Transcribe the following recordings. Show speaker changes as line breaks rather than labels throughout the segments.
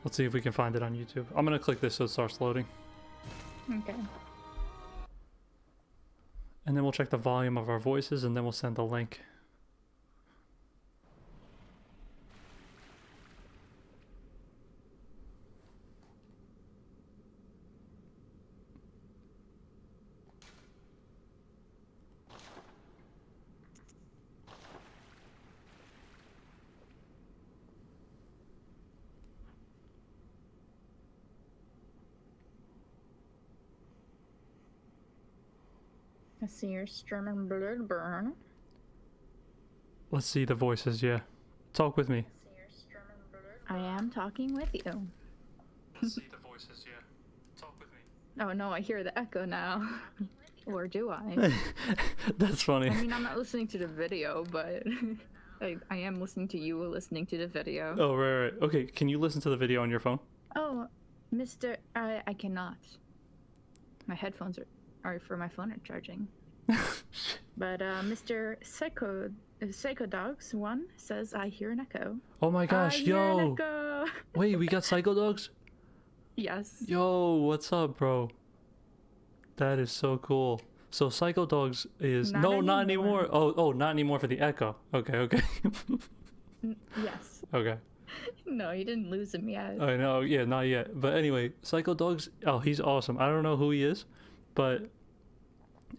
Let's see if we can find it on YouTube. I'm gonna click this so it starts loading.
Okay.
And then we'll check the volume of our voices and then we'll send the link.
I see you're streaming Bloodborne.
Let's see the voices, yeah. Talk with me.
I am talking with you.
Let's see the voices, yeah. Talk with me.
Oh no, I hear the echo now. Or do I?
That's funny.
I mean, I'm not listening to the video, but I am listening to you listening to the video.
Oh, right. Okay, can you listen to the video on your phone?
Oh, Mr. I cannot. My headphones are for my phone are charging. But Mr. Psycho Dogs 1 says I hear an echo.
Oh my gosh,
Hear an
yo!
echo.
Wait, we got Psycho Dogs?
Yes.
Yo, what's up, bro? That is so cool. So Psycho Dogs is
Not
not
anymore.
anymore. Oh, not anymore for the echo. Okay.
Yes.
Okay.
No, you didn't lose him yet.
I know, yeah, not yet. But anyway, Psycho Dogs, oh, he's awesome. I don't know who he is, but...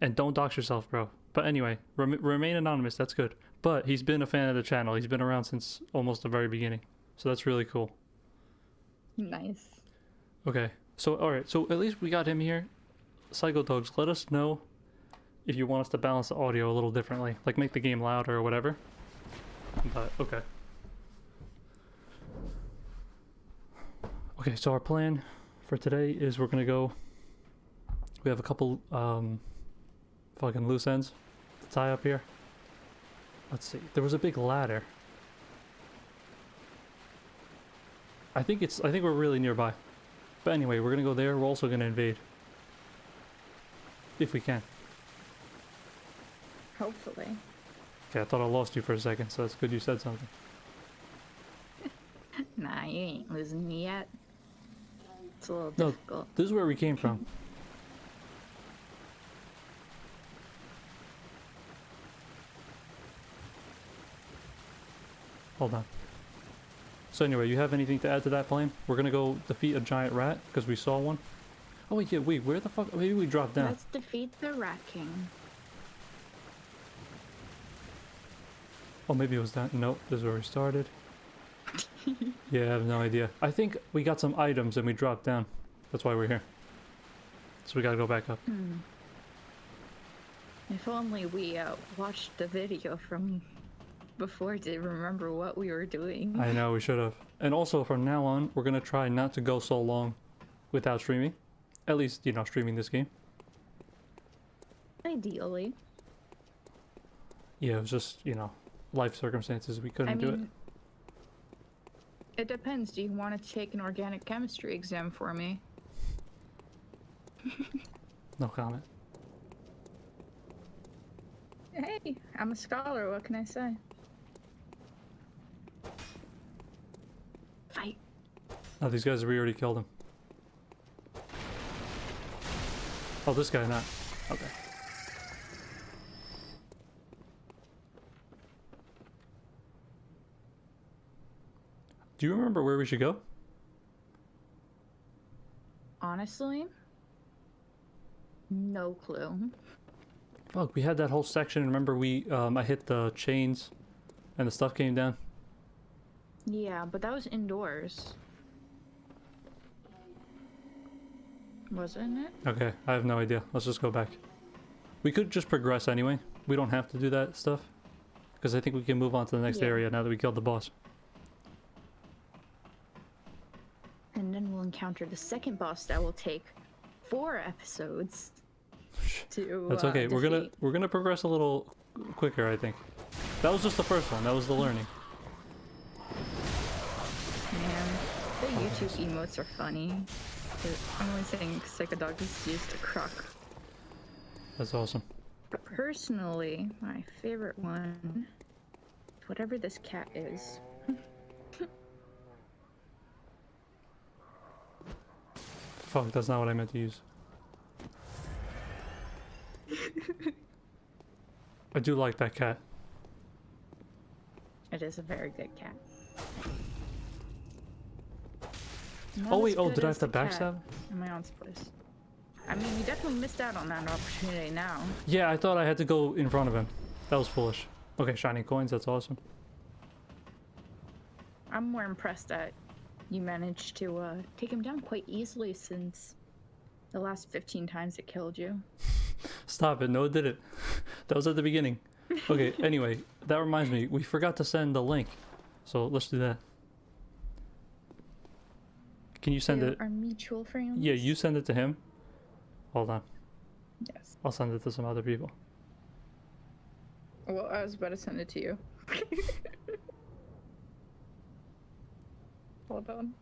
And don't dox yourself, bro. But anyway, remain anonymous, that's good. But he's been a fan of the channel. He's been around since almost the very beginning. So that's really cool.
Nice.
Okay, so alright, so at least we got him here. Psycho Dogs, let us know if you want us to balance the audio a little differently. Like make the game louder or whatever. But, okay. Okay, so our plan for today is we're gonna go... We have a couple, fucking loose ends to tie up here. Let's see. There was a big ladder. I think we're really nearby. But anyway, we're gonna go there. We're also gonna invade. If we can.
Hopefully.
Okay, I thought I lost you for a second, so it's good you said something.
Nah, you ain't losing me yet. It's a little
No,
difficult.
this is where we came from. Hold on. So anyway, you have anything to add to that plan? We're gonna go defeat a giant rat, because we saw one. Oh wait, yeah, wait, where the fuck? Maybe we dropped down.
Let's defeat the Rat King.
Oh, maybe it was that. Nope, this is where we started. Yeah, I have no idea. I think we got some items and we dropped down. That's why we're here. So we gotta go back up.
If only we watched the video from before to remember what we were doing.
I know, we should have. And also, from now on, we're gonna try not to go so long without streaming. At least, you know, streaming this game.
Ideally.
Yeah, it was just, you know, life circumstances. We couldn't do it.
It depends. Do you want to take an organic chemistry exam for me?
No comment.
Hey, I'm a scholar. What can I say? Fight.
Oh, these guys, we already killed him. Oh, this guy not. Okay. Do you remember where we should go?
Honestly, no clue.
Fuck, we had that whole section. Remember I hit the chains and the stuff came down?
Yeah, but that was indoors. Wasn't it?
Okay, I have no idea. Let's just go back. We could just progress anyway. We don't have to do that stuff. Because I think we can move on to the next area now that we killed the boss.
And then we'll encounter the second boss that will take 4 episodes to
That's okay.
defeat.
We're gonna progress a little quicker, I think. That was just the first one. That was the learning.
Man, the YouTube emotes are funny. I'm only saying Psychodog is used to crock.
That's awesome.
But personally, my favorite one, whatever this cat is.
Fuck, that's not what I meant to use. I do like that cat.
It is a very good cat.
Oh wait, oh, did I have to backstab?
In my aunt's place. I mean, you definitely missed out on that opportunity now.
Yeah, I thought I had to go in front of him. That was foolish. Okay, shiny coins, that's awesome.
I'm more impressed that you managed to take him down quite easily since the last 15 times it killed you.
Stop it, no it didn't. That was at the beginning. Okay, anyway, that reminds me, we forgot to send the link. So let's do that. Can you send it?
Our mutual friends?
Yeah, you send it to him. Hold on.
Yes.
I'll send it to some other people.
Well, I was about to send it to you. Hold on.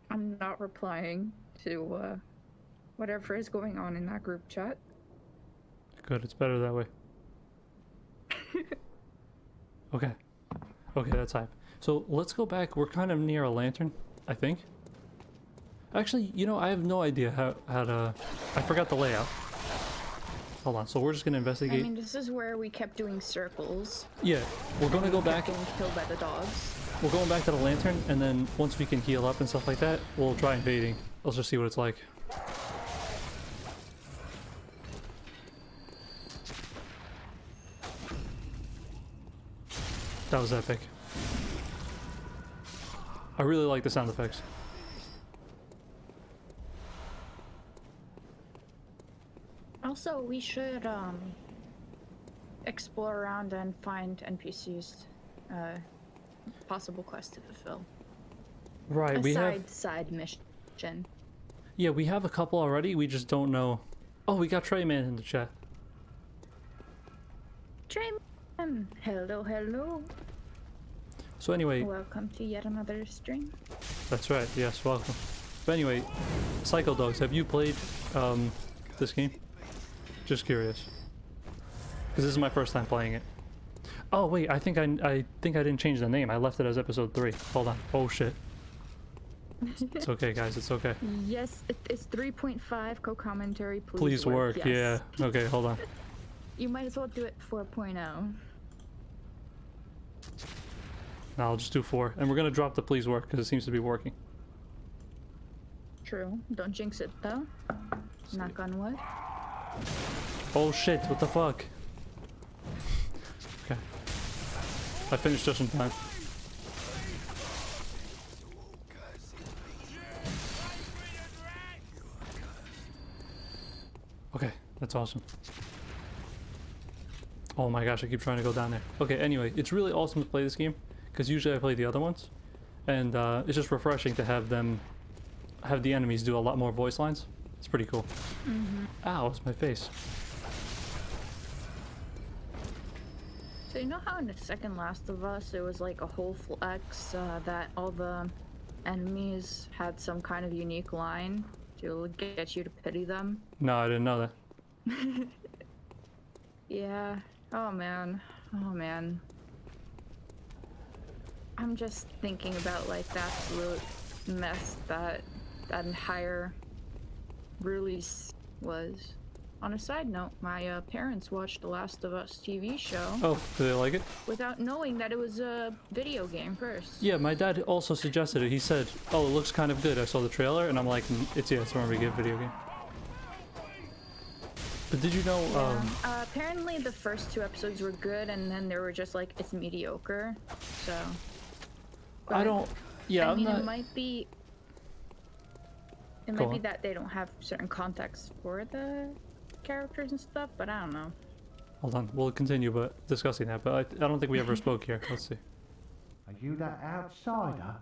I'm not replying to whatever is going on in that group chat.
Good, it's better that way. Okay. Okay, that's hype. So let's go back. We're kind of near a lantern, I think. Actually, you know, I have no idea how to... I forgot the layout. Hold on, so we're just gonna investigate.
I mean, this is where we kept doing circles.
Yeah, we're gonna go back.
Getting killed by the dogs.
We're going back to the lantern, and then once we can heal up and stuff like that, we'll try invading. Let's just see what it's like. That was epic. I really like the sound effects.
Also, we should explore around and find NPCs, possible quests to fulfill.
Right,
A
we have...
side mission.
Yeah, we have a couple already, we just don't know... Oh, we got Treyman in the chat.
Treyman! Hello, hello.
So anyway...
Welcome to yet another stream.
That's right, yes, welcome. But anyway, Psycho Dogs, have you played this game? Just curious. Because this is my first time playing it. Oh wait, I think I didn't change the name. I left it as episode 3. Hold on. Oh shit. It's okay, guys. It's okay.
Yes, it's 3.5 co-commentary.
Please work.
Yes.
Yeah. Okay, hold on.
You might as well do it 4.0.
No, I'll just do 4. And we're gonna drop the please work because it seems to be working.
True. Don't jinx it though. Knock on wood.
Oh shit, what the fuck? Okay. I finished just in time. Okay, that's awesome. Oh my gosh, I keep trying to go down there. Okay, anyway, it's really awesome to play this game, because usually I play the other ones, and it's just refreshing to have the enemies do a lot more voice lines. It's pretty cool.
Mm-hmm.
Ow, it's my face.
So you know how in the second Last of Us it was like a whole flex that all the enemies had some kind of unique line to get you to pity them?
No, I didn't know that.
Yeah. Oh man. Oh man. I'm just thinking about like the absolute mess that entire release was. On a side note, my parents watched The Last of Us TV show.
Oh, do they like it?
Without knowing that it was a video game first.
Yeah, my dad also suggested it. He said, oh, it looks kind of good. I saw the trailer, and I'm like, it's a really good video game. But did you know,
apparently the first 2 episodes were good, and then they were just like, it's mediocre, so... But,
I don't... Yeah,
I mean,
I'm not...
it might be that they don't have certain context for the characters and stuff, but I don't know.
Hold on, we'll continue discussing that, but I don't think we ever spoke here. Let's see.
Are you that outsider?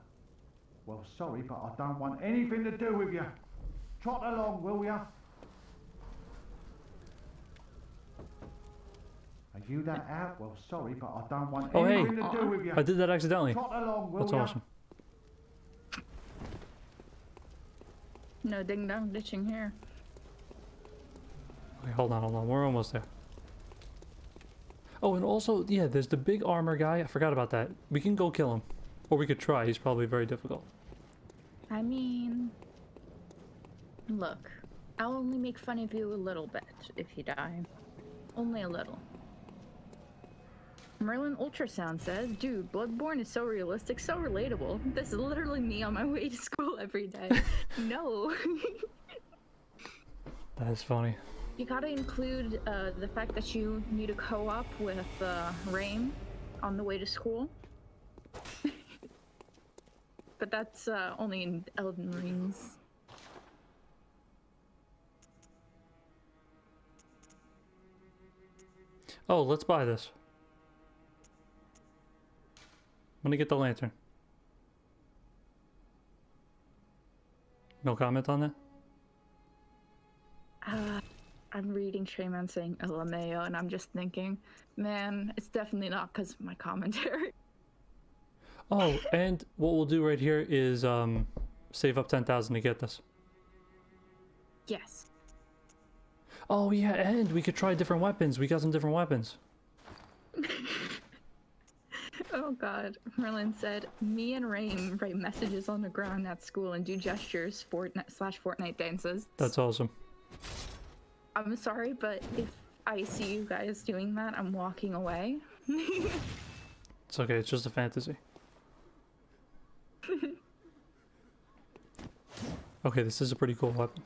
Well, sorry, but I don't want anything to do with you. Trot along, will ya? Are you that out? Well, sorry, but I don't want anything to do with you.
I did that accidentally.
Trot along, will
That's
ya?
awesome.
No ding-dong ditching here.
Okay, hold on. We're almost there. Oh, and also, yeah, there's the big armor guy. I forgot about that. We can go kill him. Or we could try. He's probably very difficult.
I mean, look, I'll only make fun of you a little bit if you die. Only a little. Merlin Ultrasound says, dude, Bloodborne is so realistic, so relatable. This is literally me on my way to school every day. No.
That is funny.
You gotta include the fact that you need a co-op with Rain on the way to school. But that's only in Elden Rings.
Oh, let's buy this. I'm gonna get the lantern. No comment on that?
I'm reading Shayman saying LMAO, and I'm just thinking, man, it's definitely not because of my commentary.
Oh, and what we'll do right here is save up 10,000 to get this.
Yes.
Oh yeah, and we could try different weapons. We got some different weapons.
Oh god. Merlin said, me and Rain write messages on the ground at school and do gestures, Fortnite dances.
That's awesome.
I'm sorry, but if I see you guys doing that, I'm walking away.
It's okay, it's just a fantasy. Okay, this is a pretty cool weapon.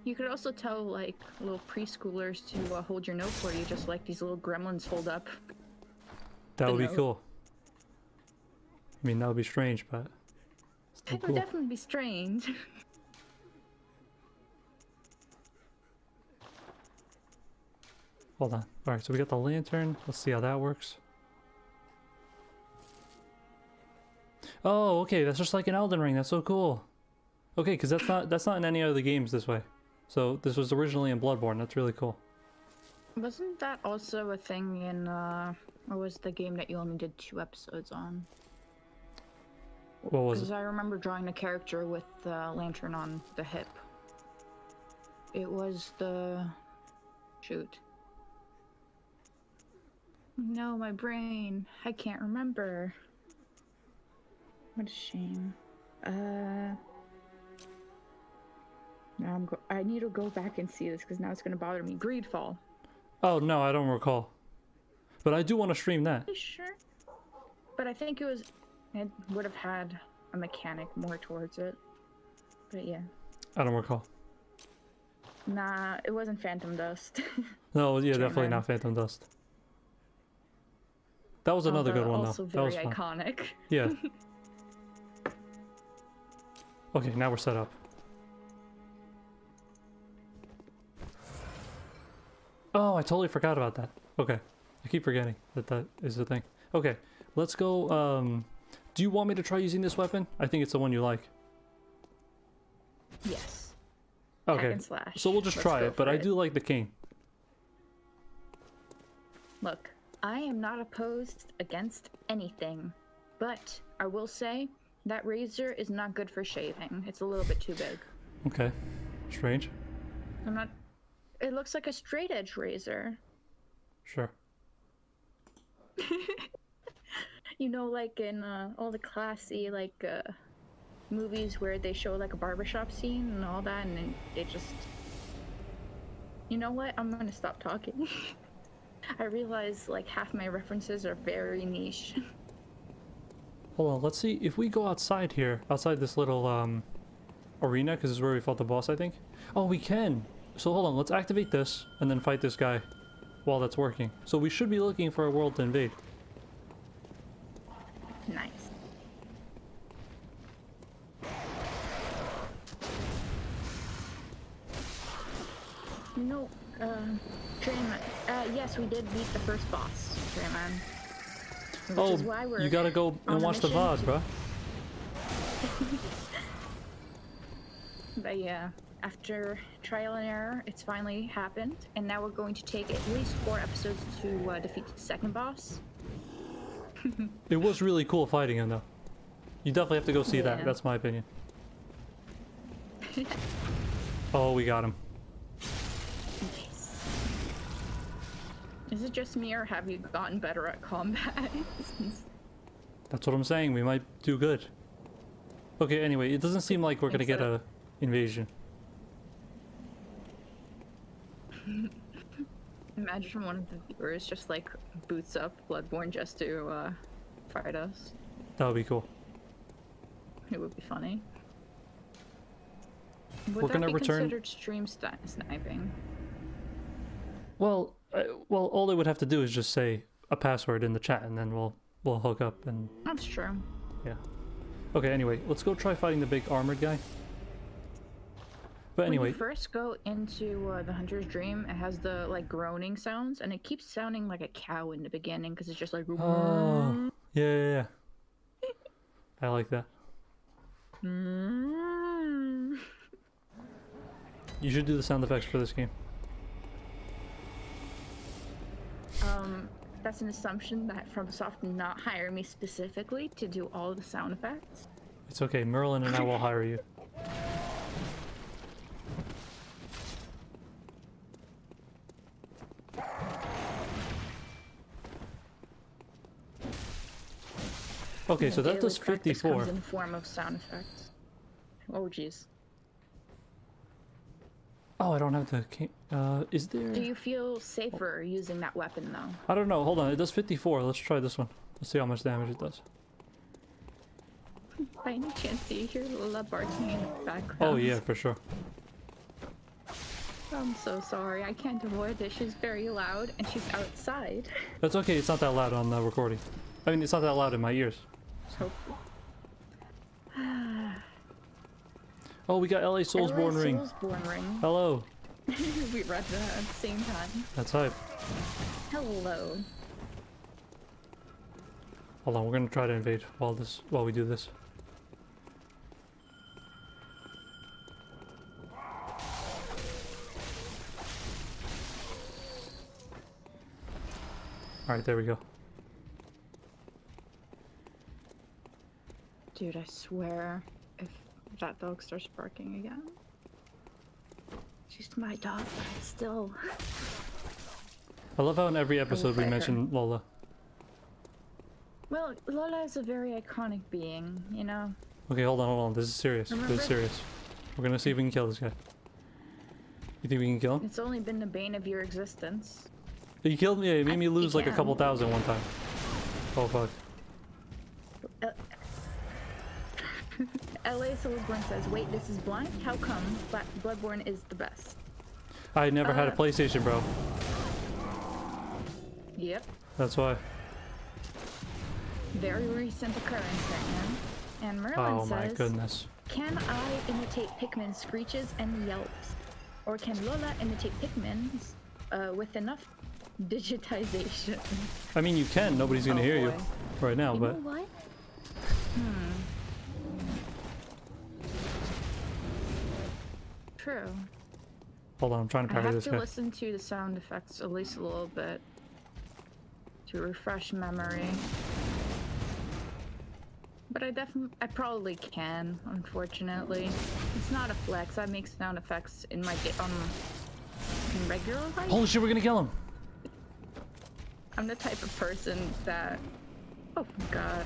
You could also tell, like, little preschoolers to hold your note for you, just like these little gremlins hold up.
That would be
note.
cool. I mean, that would be strange, but still
It would
cool.
definitely be strange.
Hold on. Alright, so we got the lantern. Let's see how that works. Oh, okay, that's just like an Elden Ring. That's so cool. Okay, because that's not in any other games this way. So this was originally in Bloodborne. That's really cool.
Wasn't that also a thing in, what was the game that you only did 2 episodes on?
What was
Because
it?
I remember drawing a character with the lantern on the hip. It was the... Shoot. No, my brain. I can't remember. What a shame. Now I need to go back and see this because now it's going to bother me. Greedfall.
Oh no, I don't recall. But I do want to stream that.
Are you sure? But I think it would have had a mechanic more towards it. But yeah.
I don't recall.
Nah, it wasn't Phantom Dust.
No, yeah, definitely
German.
not Phantom Dust. That was another good one though.
Also
That was
very
fun.
iconic.
Yeah. Okay, now we're set up. Oh, I totally forgot about that. Okay. I keep forgetting that that is the thing. Okay, let's go. Do you want me to try using this weapon? I think it's the one you like.
Yes. Hack
Okay,
and slash.
so we'll just
Let's
try
go
it, but
for
I do like the cane.
Look, I am not opposed against anything, but I will say that razor is not good for shaving. It's a little bit too big.
Okay, strange.
I'm not... It looks like a straight edge razor.
Sure.
You know, like in all the classy, like, movies where they show, like, a barbershop scene and all that, and then they just... You know what? I'm gonna stop talking. I realize, like, half my references are very niche.
Hold on, let's see if we go outside here, outside this little arena, because this is where we fought the boss, I think. Oh, we can. So hold on, let's activate this and then fight this guy while that's working. So we should be looking for a world to invade.
Nice. You know, Drayman, yes, we did beat the first boss, Drayman. Which
Oh,
is why we're
you gotta go
on
and
a
watch the
mission
VOD,
to-
bro.
But yeah, after trial and error, it's finally happened, and now we're going to take at least 4 episodes to defeat the second boss.
It was really cool fighting him, though. You definitely have to go see that.
Yeah.
That's my opinion. Oh, we got him.
Nice. Is it just me, or have you gotten better at combat?
That's what I'm saying. We might do good. Okay, anyway, it doesn't seem like we're gonna get a invasion.
Imagine one of the viewers just like boots up Bloodborne just to fight us.
That would be cool.
It would be funny. Would
We're
that
gonna
be
return.
considered stream sniping?
Well, all they would have to do is just say a password in the chat, and then we'll hook up and.
That's true.
Yeah. Okay. Anyway, let's go try fighting the big armored guy. But anyway.
When you first go into the Hunter's Dream, it has the like groaning sounds, and it keeps sounding like a cow in the beginning because it's just like.
Oh. Yeah. I like that. You should do the sound effects for this game.
That's an assumption that FromSoft did not hire me specifically to do all the sound effects.
It's okay. Merlin and I will hire you. Okay, so that does 54.
Comes in the form of sound effects. Oh jeez.
Oh, I don't have the. Is there?
Do you feel safer using that weapon though?
I don't know. Hold on. It does 54. Let's try this one. Let's see how much damage it does.
By any chance, do you hear Lola barking in the background?
Oh yeah, for sure.
I'm so sorry. I can't avoid it. She's very loud, and she's outside.
That's okay. It's not that loud on the recording. I mean, it's not that loud in my ears.
Hopefully.
Oh, we got LA Soulsborne ring.
Soulsborne ring.
Hello.
We read that at the same time.
That's hype.
Hello.
Hold on, we're gonna try to invade while we do this. All right, there we go.
Dude, I swear, if that dog starts barking again. She's my dog, but still.
I love how in every episode we
fight her.
mention Lola.
Well, Lola is a very iconic being, you know?
Okay, hold on. This is serious. This
Remember?
is serious. We're gonna see if we can kill this guy. You think we can kill him?
It's only been the bane of your existence.
You killed me. It made me lose like a
can.
couple thousand one time. Oh fuck.
LA Soulsborne says, wait, this is blind? How come Bloodborne is the best?
I never had a PlayStation, bro.
Yep.
That's why.
Very recent occurrence right now. And Merlin
Oh my
says,
goodness.
can I imitate Pikmin's screeches and yelps? Or can Lola imitate Pikmin's with enough digitization?
I mean, you can. Nobody's gonna hear you
boy.
right now,
You
but
know what? True.
hold on. I'm trying to
I
parry
have
this
to
guy.
listen to the sound effects at least a little bit to refresh memory. But I probably can, unfortunately. It's not a flex. I make sound effects in my in regular life.
Holy shit, we're gonna kill him.
I'm the type of person that. Oh god.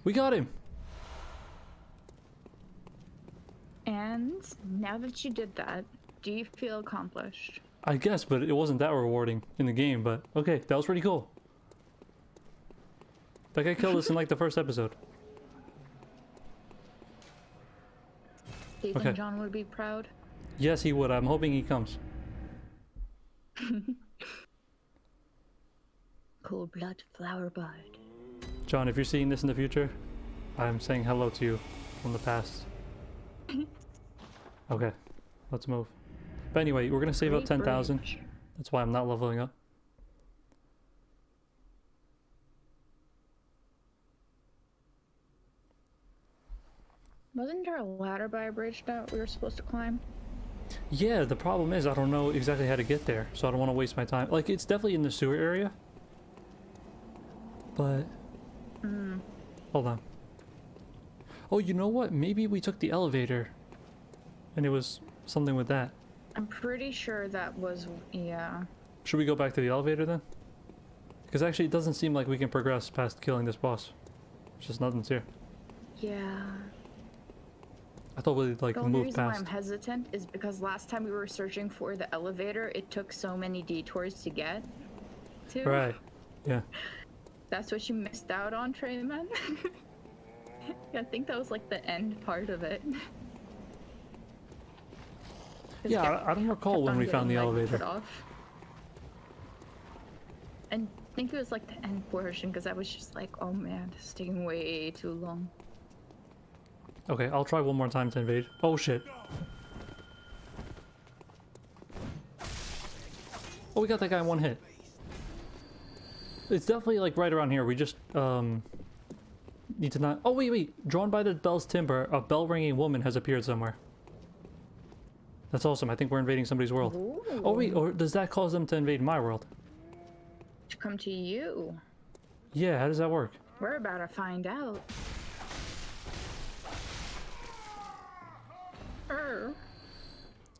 We got him.
And now that you did that, do you feel accomplished?
I guess, but it wasn't that rewarding in the game. But okay, that was pretty cool. That guy killed us in like the first episode.
Do you
Okay.
think John would be proud?
Yes, he would. I'm hoping he comes.
Cold blood flower bud.
John, if you're seeing this in the future, I'm saying hello to you from the past. Okay, let's move. But anyway, we're gonna save up 10,000. That's why I'm not leveling up.
Wasn't there a ladder by a bridge that we were supposed to climb?
Yeah, the problem is I don't know exactly how to get there, so I don't want to waste my time. Like, it's definitely in the sewer area. But... Hold on. Oh, you know what? Maybe we took the elevator. And it was something with that.
I'm pretty sure that was, yeah.
Should we go back to the elevator then? Because actually it doesn't seem like we can progress past killing this boss. It's just nothing's here.
Yeah.
I thought we'd like
The only
move
reason why
past.
I'm hesitant is because last time we were searching for the elevator, it took so many detours to get to.
Right. Yeah.
That's what you missed out on, Trayman. Yeah, I think that was like the end part of it. 'Cause
Yeah, I don't recall
kept
when
on
we found the
getting, like,
elevator.
put off. And I think it was like the end portion because I was just like, oh man, this is taking way too long.
Okay, I'll try one more time to invade. Oh shit. Oh, we got that guy in one hit. It's definitely like right around here. We just need to not. Oh wait. Drawn by the bell's timbre, a bell ringing woman has appeared somewhere. That's awesome. I think we're invading somebody's world.
Ooh.
Oh wait, or does that cause them to invade my world?
To come to you.
Yeah, how does that work?
We're about to find out.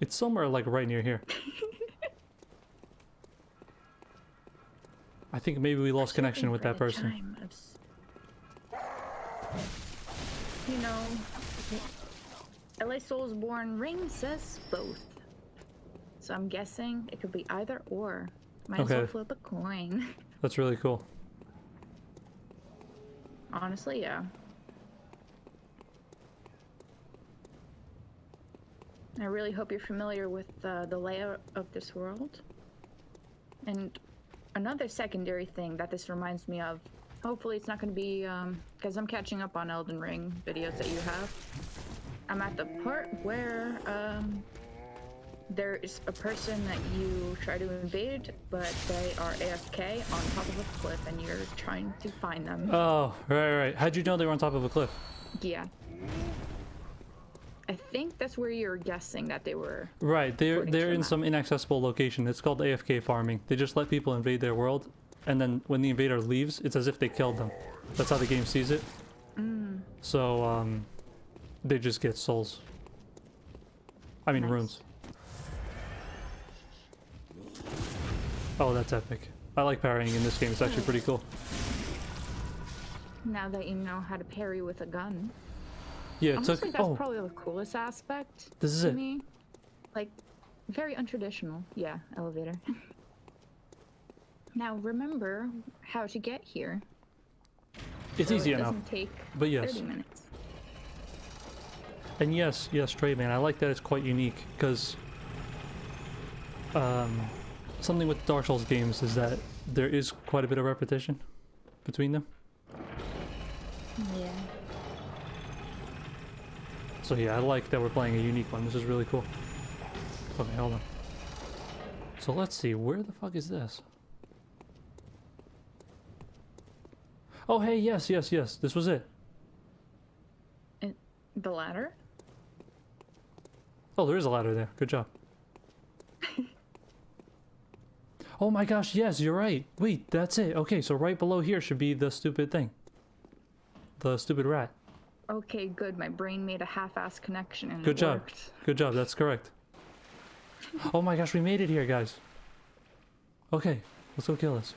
It's somewhere like right near here. I think maybe we lost connection with that person.
You know, LA Soulsborne ring says both. So I'm guessing it could be either or. Might as well
Okay.
flip a coin.
That's really cool.
Honestly, yeah. I really hope you're familiar with the layout of this world. And another secondary thing that this reminds me of, hopefully it's not going to be, because I'm catching up on Elden Ring videos that you have. I'm at the part where there is a person that you try to invade, but they are AFK on top of a cliff and you're trying to find them.
Oh, right. How'd you know they were on top of a cliff?
Yeah. I think that's where you're guessing that they were.
Right, they're
according to the
in
map.
some inaccessible location. It's called AFK farming. They just let people invade their world, and then when the invader leaves, it's as if they killed them. That's how the game sees it. So, they just get souls. I mean,
Nice.
runes. Oh, that's epic. I like parrying in this game. It's actually pretty cool.
Now that you know how to parry with a gun.
Yeah, it
Honestly,
took...
that's
Oh,
probably the coolest aspect
this is
to
it.
me. Like, very untraditional. Yeah, elevator. Now, remember how to get here.
It's
so
easy
it
enough.
doesn't take
But yes.
30 minutes.
And yes, Trade Man, I like that it's quite unique, because something with Dark Souls games is that there is quite a bit of repetition between them.
Yeah.
So yeah, I like that we're playing a unique one. This is really cool. Okay, hold on. So let's see, where the fuck is this? Oh hey, yes, this was it.
The ladder?
Oh, there is a ladder there. Good job. Oh my gosh, yes, you're right. Wait, that's it. Okay, so right below here should be the stupid thing. The stupid rat.
Okay, good. My brain made a half-ass connection and
Good
it
job.
worked.
Good job, that's correct. Oh my gosh, we made it here, guys. Okay, let's go kill this.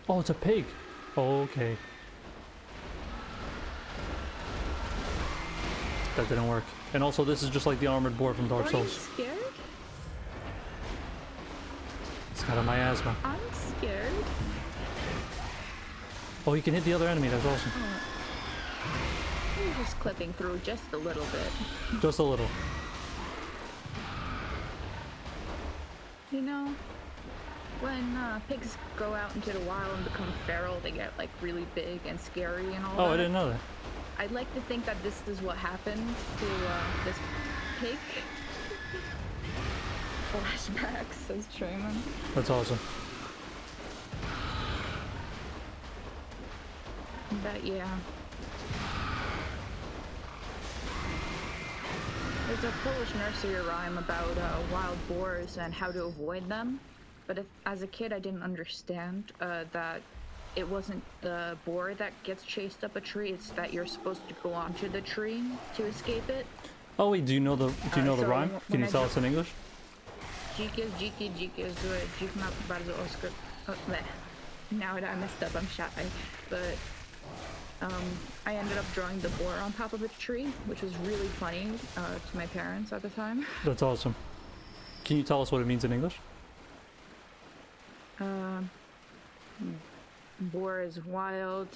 Oh, it's a pig. Okay. That didn't work. And also, this is just like the armored boar from Dark
Are you
Souls.
scared?
It's got a miasma.
I'm scared.
Oh, you can hit the other enemy. That's awesome.
I'm just clipping through just a little bit.
Just a little.
You know, when pigs go out into the wild and become feral, they get like really big and scary and all
Oh,
that.
I didn't know that.
I'd like to think that this is what happened to this pig. Flashbacks, says Trayman.
That's awesome.
But yeah. There's a Polish nursery rhyme about wild boars and how to avoid them. But as a kid, I didn't understand that it wasn't the boar that gets chased up a tree. It's that you're supposed to go onto the tree to escape it.
Oh wait, do you know the
so
rhyme?
when
Can you
I
tell
ju-
us in English?
Dziki jest, dziki jest zły, dzik ma bardzo oskry... bleh. Now that I messed up, I'm shy. But I ended up drawing the boar on top of a tree, which was really funny to my parents at the time.
That's awesome. Can you tell us what it means in English?
Boar is wild.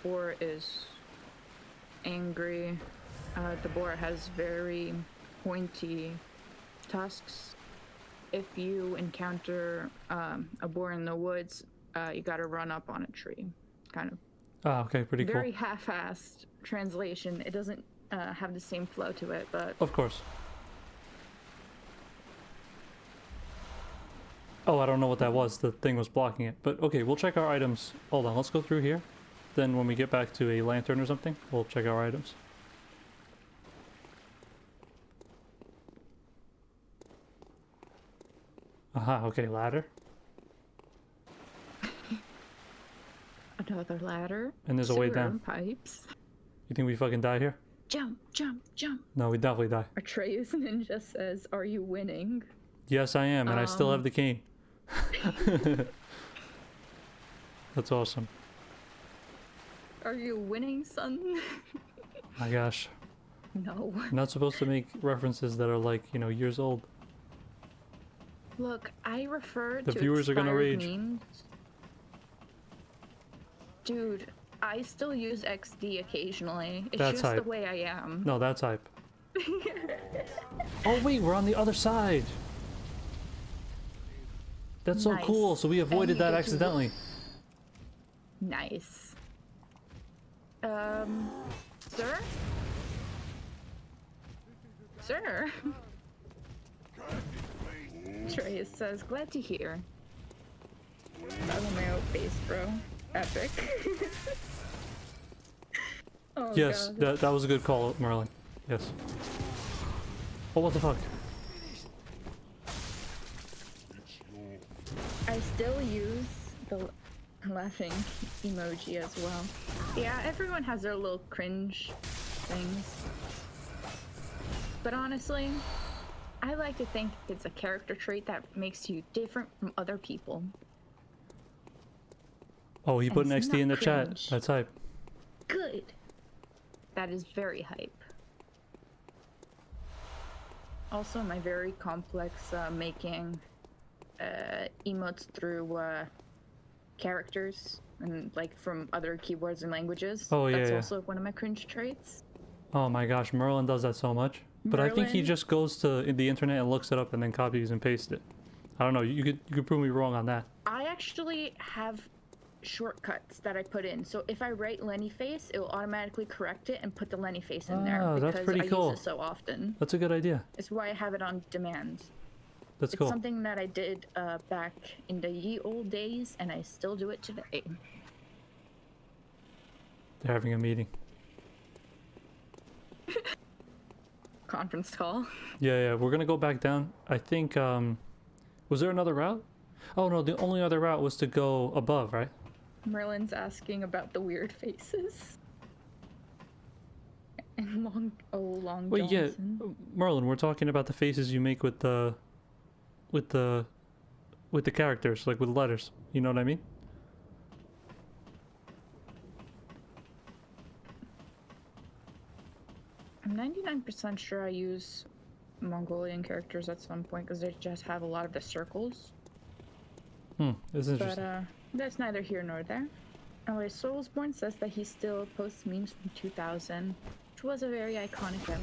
Boar is angry. The boar has very pointy tusks. If you encounter a boar in the woods, you gotta run up on a tree. Kind of.
Ah, okay, pretty cool.
Very half-assed translation. It doesn't have the same flow to it, but...
Of course. Oh, I don't know what that was. The thing was blocking it. But okay, we'll check our items. Hold on, let's go through here. Then when we get back to a lantern or something, we'll check our items. Aha, okay, ladder.
Another ladder.
And there's a way
sewer
down.
Pipes.
You think we fucking die here?
Jump, jump, jump.
No, we definitely die.
Atreus Ninja says, "Are you winning?"
Yes, I am, and I still have the cane. That's awesome.
Are you winning, son?
My gosh.
No.
You're not supposed to make references that are like, you know, years old.
Look, I refer
The
to
viewers are gonna
expired
rage.
memes. Dude, I still use XD occasionally. It's
That's
just
hype.
the way I am.
No, that's hype. Oh wait, we're on the other side. That's so
Nice.
cool. So we avoided that
you-
accidentally.
Nice. Sir? Sir? Atreus says, "Glad to hear." Follow my old face, bro. Epic. Oh,
Yes,
God.
that was a good call, Merlin. Yes. Oh, what the fuck?
I still use the laughing emoji as well. Yeah, everyone has their little cringe things. But honestly, I like to think it's a character trait that makes you different from other people.
Oh, he put an
it's
XD
not
in the chat.
cringe.
That's hype.
Good. That is very hype. Also, my very complex making emotes through characters and like from other keyboards and languages.
Oh, yeah,
That's
yeah.
also one of my cringe traits.
Oh my gosh, Merlin does that so much. But I think he
Merlin?
just goes to the internet and looks it up and then copies and pastes it. I don't know. You could prove me wrong on that.
I actually have shortcuts that I put in. So if I write Lenny face, it will automatically correct it and put the Lenny face in there
Oh,
because
that's pretty
I
cool.
use it so often.
That's a good idea.
It's why I have it on demand.
That's
It's
cool.
something that I did back in the ye old days, and I still do it today.
They're having a meeting.
Conference call.
Yeah, we're gonna go back down. I think, was there another route? Oh no, the only other route was to go above, right?
Merlin's asking about the weird faces. And Long
Wait,
Johnson.
yeah, Merlin, we're talking about the faces you make with the characters, like with letters. You know what I mean?
I'm 99% sure I use Mongolian characters at some point because they just have a lot of the circles.
This is interesting.
But that's neither here nor there. Anyway, Soulsborne says that he still posts memes from 2000, which was a very iconic era.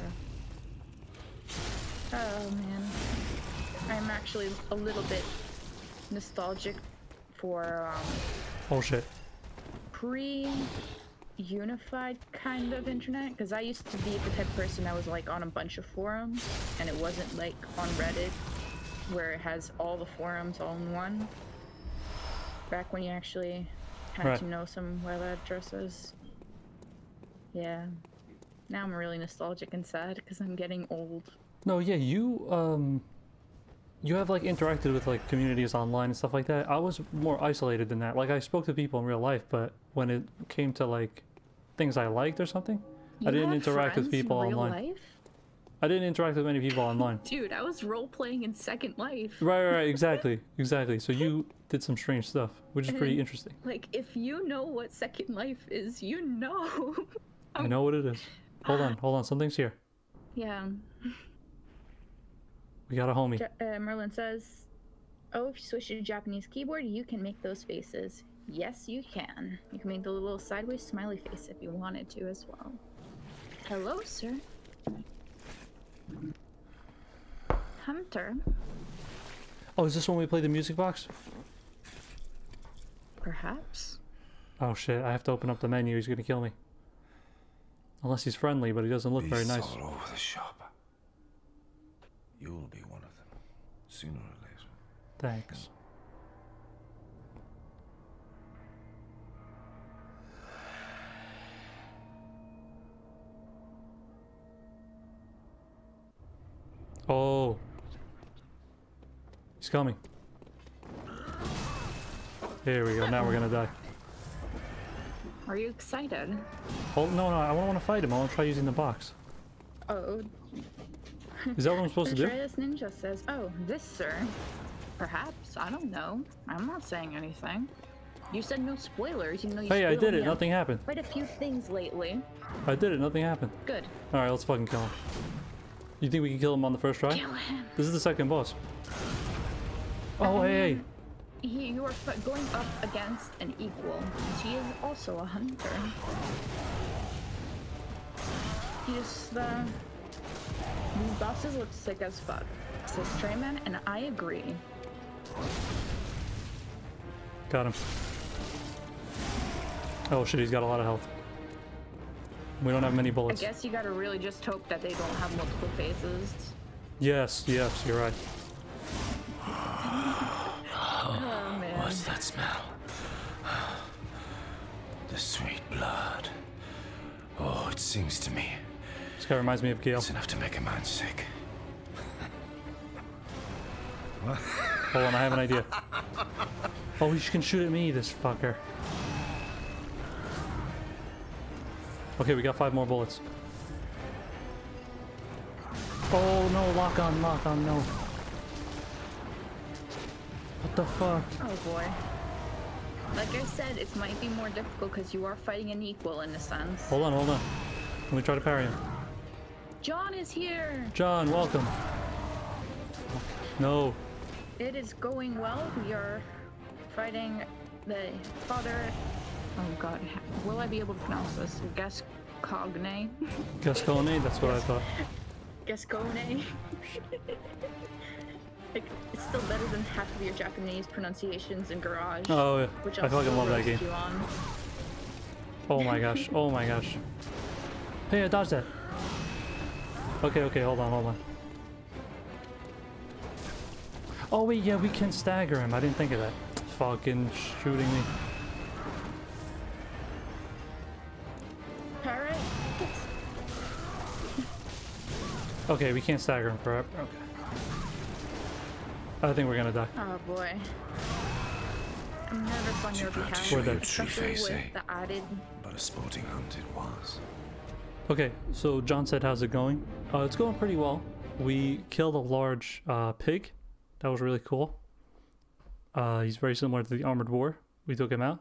Oh man. I'm actually a little bit nostalgic for
Oh shit.
pre-unified kind of internet, because I used to be the type of person that was like on a bunch of forums, and it wasn't like on Reddit where it has all the forums all in one. Back when you actually had
Right.
to know some web addresses. Yeah. Now I'm really nostalgic and sad because I'm getting old.
No, yeah, you have like interacted with like communities online and stuff like that. I was more isolated than that. Like I spoke to people in real life, but when it came to like things I liked or something, I
You
didn't
have
interact with
friends in
people
real
online.
life?
I didn't interact with many people online.
Dude, I was role playing in Second Life.
Right, exactly, exactly. So you did some strange stuff, which is pretty interesting.
Like, if you know what Second Life is, you know.
I know what it is. Hold on, something's here.
Yeah.
We got a homie.
Merlin says, oh, if you switch to Japanese keyboard, you can make those faces. Yes, you can. You can make the little sideways smiley face if you wanted to as well. Hello, sir. Hunter.
Oh, is this when we play the music box?
Perhaps.
Oh shit, I have to open up the menu. He's gonna kill me. Unless he's friendly, but he doesn't look very nice.
All over the shop. You'll be one of them, sooner or later.
Thanks. Oh. He's coming. Here we go. Now we're gonna die.
Are you excited?
Oh, no, I don't want to fight him. I want to try using the box.
Oh.
Is that what I'm supposed to do?
Atreus Ninja says, oh, this, sir. Perhaps. I don't know. I'm not saying anything. You said no spoilers, even though you
Hey, I
spoiled
did
me
it.
on
Nothing happened.
quite a few things lately.
I did it. Nothing happened.
Good.
Alright, let's fucking kill him. You think we can kill him on the first try?
Kill him.
This is the second boss. Oh, hey.
You are going up against an equal. He is also a hunter. These bosses look sick as fuck, says Trayman, and I agree.
Got him. Oh shit, he's got a lot of health. We don't have many
I
bullets.
guess you gotta really just hope that they don't have multiple phases.
Yes, you're right.
Oh man.
What's that smell? The sweet blood. Oh, it sings to me.
This guy reminds me of Gale.
It's enough to make a man sick.
Hold on, I have an idea. Oh, he can shoot at me, this fucker. Okay, we got 5 more bullets. Oh no, lock on, no. What the fuck?
Oh boy. Like I said, it might be more difficult because you are fighting an equal in a sense.
Hold on. Let me try to parry him.
John is here!
John, welcome. No.
It is going well. We are fighting the father. Oh god, will I be able to pronounce this? Gascogne?
Gascony, that's what I thought.
Gascone. Like, it's still better than half of your Japanese pronunciations in Garage.
Oh, yeah.
Which
I fucking love that game.
You on.
Oh my gosh, oh my gosh. Hey, I dodged that. Okay, hold on. Oh wait, yeah, we can stagger him. I didn't think of that. Fucking shooting me.
Alright.
Okay, we can't stagger him forever. Okay. I think we're gonna die.
Oh boy. I'm nervous on your behalf,
We're dead.
especially
True face,
with the added.
But a sporting hunt it was.
Okay, so John said, how's it going? It's going pretty well. We killed a large pig. That was really cool. He's very similar to the armored boar. We took him out.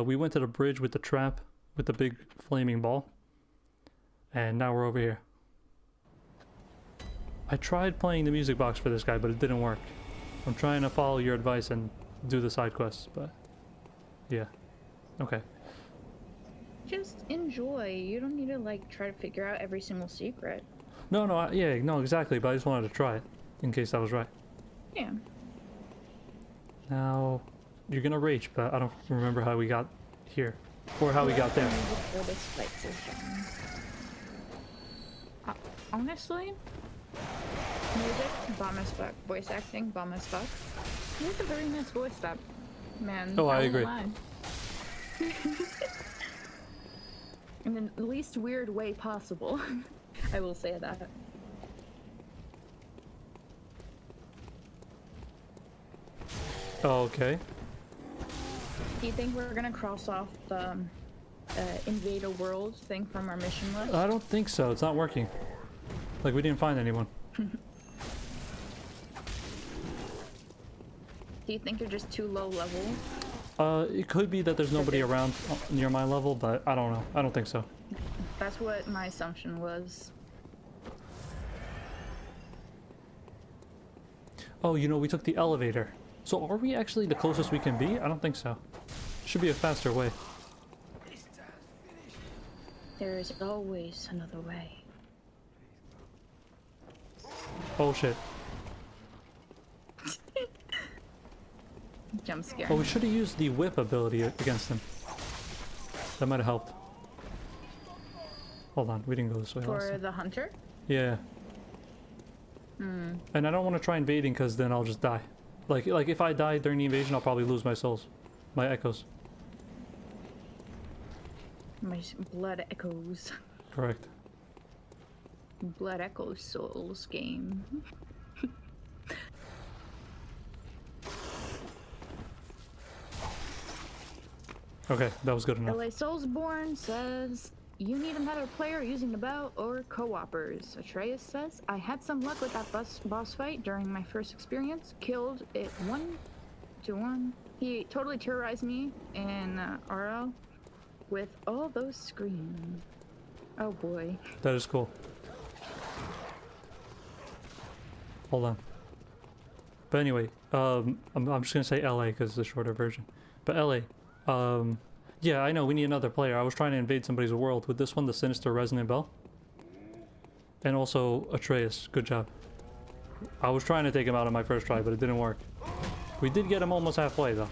We went to the bridge with the trap with the big flaming ball. And now we're over here. I tried playing the music box for this guy, but it didn't work. I'm trying to follow your advice and do the side quests, but yeah. Okay.
Just enjoy. You don't need to like try to figure out every single secret.
No, exactly, but I just wanted to try it in case I was right.
Yeah.
Now, you're gonna rage, but I don't remember how we got here. Or how we got there.
For this fight system. Honestly, music, bomb as fuck. Voice acting, bomb as fuck. He has a very nice voice, that man.
Oh, I
won't
agree.
lie. In the least weird way possible. I will say that.
Okay.
Do you think we're gonna cross off the invade a world thing from our mission list?
I don't think so. It's not working. Like, we didn't find anyone.
Do you think you're just too low level?
It could be that there's nobody around near my level, but I don't know. I don't think so.
That's what my assumption was.
Oh, you know, we took the elevator. So are we actually the closest we can be? I don't think so. Should be a faster way.
There is always another way.
Oh shit.
Jump scare.
Oh, we should have used the whip ability against him. That might have helped. Hold on, we didn't go this way last
For
time.
the hunter?
Yeah. And I don't want to try invading because then I'll just die. Like if I die during the invasion, I'll probably lose my souls. My echoes.
My blood echoes.
Correct.
Blood echoes souls game.
Okay, that was good enough.
LA Soulsborne says, you need another player using the bow or co-opers. Atreus says, I had some luck with that boss fight during my first experience. Killed it 1-1. He totally terrorized me in RL with all those screams. Oh boy.
That is cool. Hold on. But anyway, I'm just gonna say LA because it's the shorter version. But LA, yeah, I know we need another player. I was trying to invade somebody's world with this one, the Sinister Resonant Bell. And also Atreus, good job. I was trying to take him out on my first try, but it didn't work. We did get him almost halfway though.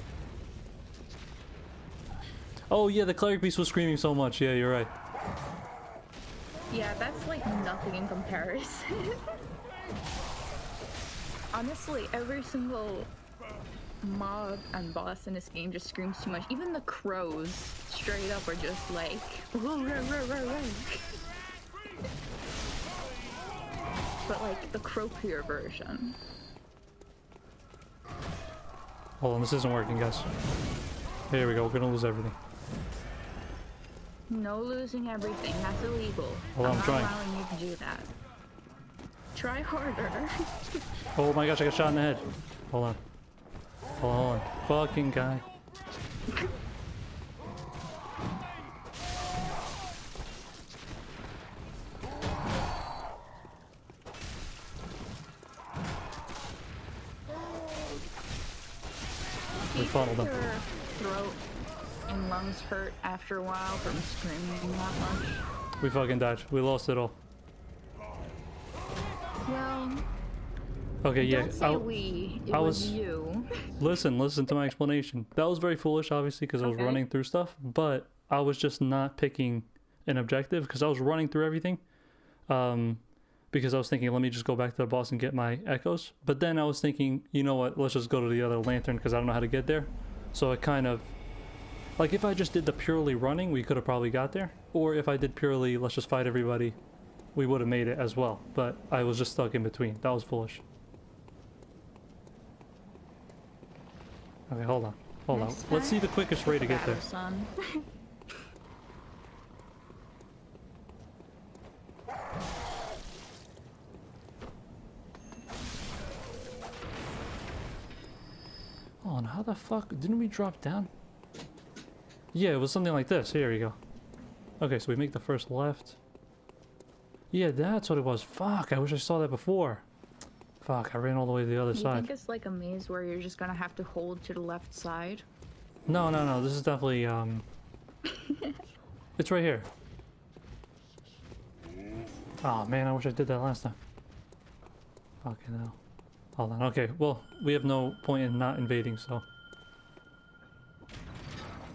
Oh yeah, the cleric beast was screaming so much. Yeah, you're right.
Yeah, that's like nothing in comparison. Honestly, every single mob and boss in this game just screams too much. Even the crows straight up are just like but like the croakier version.
Hold on, this isn't working, guys. Here we go, we're gonna lose everything.
No losing everything, that's illegal.
Hold on,
I'm
I'm
not
trying.
allowing you to do that. Try harder.
Oh my gosh, I got shot in the head. Hold on. Hold on. Fucking guy. We funneled him.
Your throat and lungs hurt after a while from screaming that much.
We fucking died. We lost it all.
Well,
Okay, yeah.
don't say we. It
I
was
was-
you.
Listen to my explanation. That was very foolish, obviously, because I was
Okay.
running through stuff, but I was just not picking an objective because I was running through everything. Because I was thinking, let me just go back to the boss and get my echoes. But then I was thinking, you know what, let's just go to the other lantern because I don't know how to get there. So it kind of, like if I just did the purely running, we could have probably got there. Or if I did purely, let's just fight everybody, we would have made it as well. But I was just stuck in between. That was foolish. Okay, hold on. Hold on.
Next
Let's see
time,
the quickest way to get there.
Son.
Oh, and how the fuck didn't we drop down? Yeah, it was something like this. Here we go. Okay, so we make the first left. Yeah, that's what it was. Fuck, I wish I saw that before. Fuck, I ran all the way to the other
You
side.
think it's like a maze where you're just gonna have to hold to the left side?
No, no, no. This is definitely it's right here. Oh man, I wish I did that last time. Fucking hell. Hold on. Okay, well, we have no point in not invading, so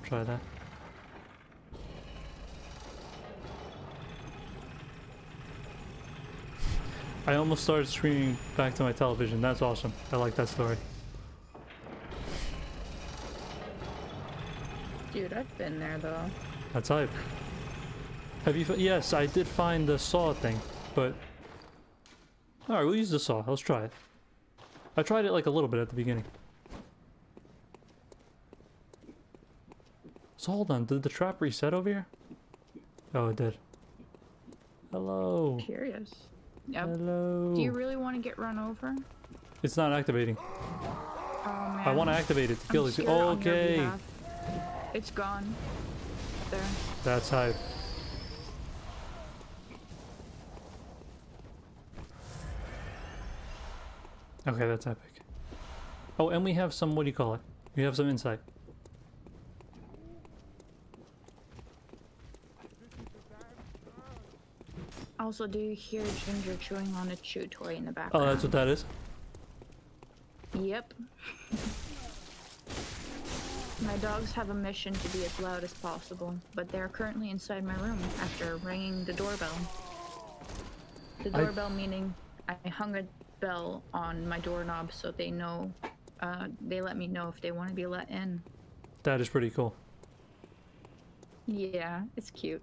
try that. I almost started screaming back to my television. That's awesome. I like that story.
Dude, I've been there though.
That's hype. Have you? Yes, I did find the saw thing, but all right, we'll use the saw. Let's try it. I tried it like a little bit at the beginning. So hold on, did the trap reset over here? Oh, it did. Hello.
Curious. Yep.
Hello.
Do you really want to get run over?
It's not activating.
Oh man.
I want to activate it to kill
I'm
these.
scared on your
Okay.
behalf. It's gone. There.
That's hype. Okay, that's epic. Oh, and we have some, what do you call it? We have some insight.
Also, do you hear Ginger chewing on a chew toy in the
Oh,
background?
that's what that is?
Yep. My dogs have a mission to be as loud as possible, but they're currently inside my room after ringing the doorbell. The doorbell meaning I hung a bell on my doorknob so they know, they let me know if they want to be let in.
That is pretty cool.
Yeah, it's cute.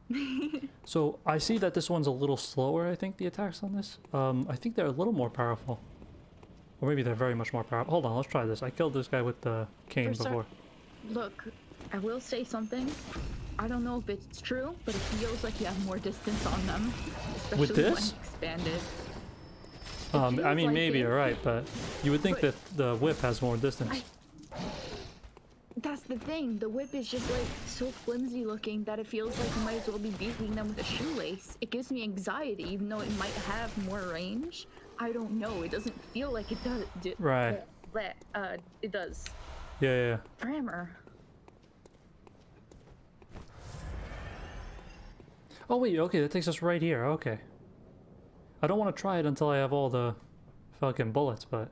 So, I see that this one's a little slower, I think, the attacks on this. I think they're a little more powerful. Or maybe they're very much more powerful. Hold on, let's try this. I killed this guy with the cane before.
Look, I will say something. I don't know if it's true, but it feels like you have more distance on them. Especially
With this?
when expanded.
I
feels
mean,
like
maybe
it.
you're right, but you would think
But-
that the whip has more distance.
That's the thing. The whip is just like so flimsy looking that it feels like you might as well be beating them with a shoelace. It gives me anxiety, even though it might have more range. I don't know. It doesn't feel like it does.
Right.
It does.
Yeah.
Grammar.
Oh wait, okay, that takes us right here. Okay. I don't want to try it until I have all the fucking bullets, but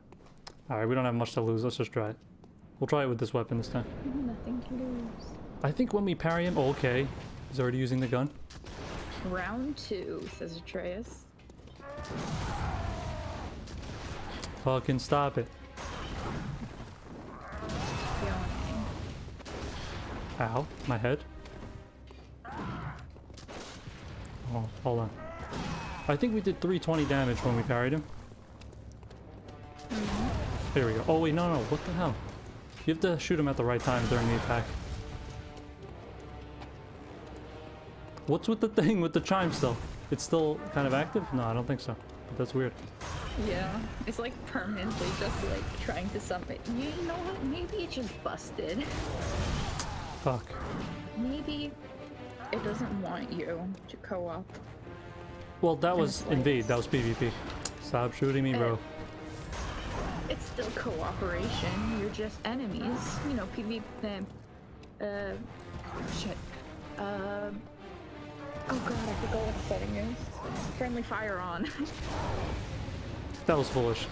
alright, we don't have much to lose. Let's just try it. We'll try it with this weapon this time.
Nothing to lose.
I think when we parry him, oh, okay, he's already using the gun.
Round 2, says Atreus.
Fucking stop it.
Feeling.
Ow, my head. Oh, hold on. I think we did 320 damage when we parried him. There we go. Oh wait, no, what the hell? You have to shoot him at the right time during the attack. What's with the thing with the chime still? It's still kind of active? No, I don't think so. But that's weird.
Yeah, it's like permanently just like trying to summon. You know what? Maybe it just busted.
Fuck.
Maybe it doesn't want you to co-op.
Well, that was
like-
invade. That was PvP. Stop shooting me, bro.
It's still cooperation. You're just enemies. You know, PvP. Shit. Oh god, I forgot what the setting is. Friendly fire on.
That was foolish.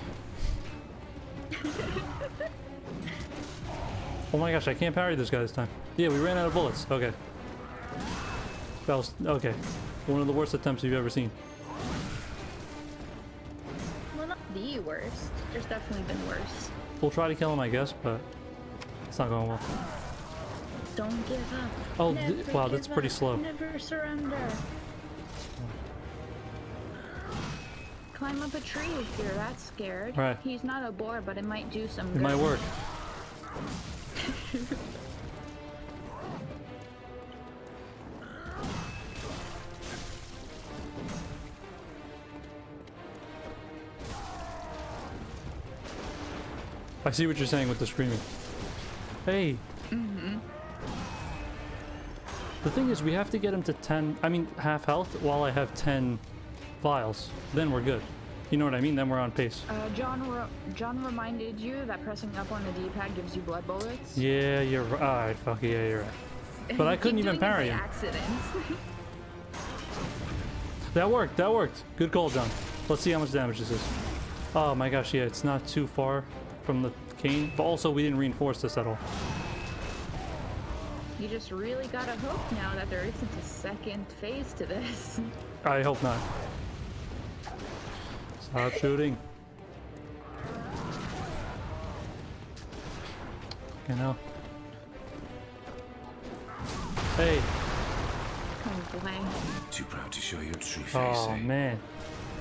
Oh my gosh, I can't parry this guy this time. Yeah, we ran out of bullets. Okay. That was... okay. One of the worst attempts you've ever seen.
Well, not the worst. There's definitely been worse.
We'll try to kill him, I guess, but it's not going well.
Don't give up.
Oh,
Never
wow, that's
give
pretty
up.
slow.
Never surrender. Climb up a tree if you're that scared.
Right.
He's not a boar, but it might do some
It
good.
might work. I see what you're saying with the screaming. Hey. The thing is, we have to get him to 10, I mean, half health while I have 10 vials. Then we're good. You know what I mean? Then we're on pace.
John reminded you that pressing up on the D-pad gives you blood bullets.
Yeah, you're right. Alright, fuck yeah, you're right. But I couldn't
Keep
even
doing it
parry
by
him.
accident.
That worked, that worked. Good call, John. Let's see how much damage this is. Oh my gosh, yeah, it's not too far from the cane. But also, we didn't reinforce this at all.
You just really got a hook now that there isn't a second phase to this.
I hope not. Stop shooting. You know. Hey.
Oh boy.
Too proud to show your true face,
Oh
eh?
man.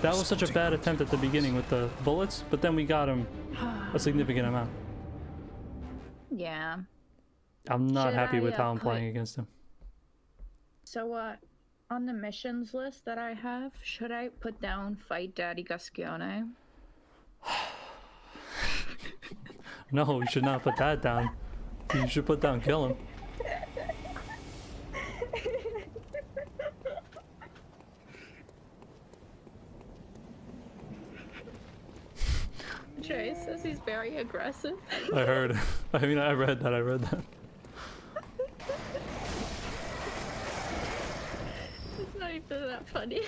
That was such a bad attempt at the beginning with the bullets, but then we got him a significant amount.
Yeah.
I'm not
Should
happy
I,
with how I'm
put-
playing against him.
So on the missions list that I have, should I put down fight Daddy Gascione?
No, you should not put that down. You should put down kill him.
Jay says he's very aggressive.
I heard. I mean, I read that.
It's not even that funny.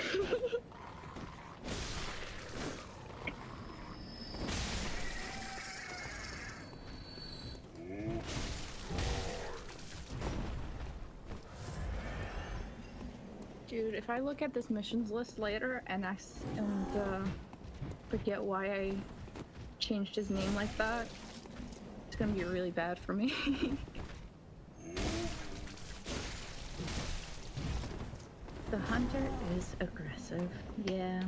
Dude, if I look at this missions list later and forget why I changed his name like that, it's gonna be really bad for me. The hunter is aggressive, yeah.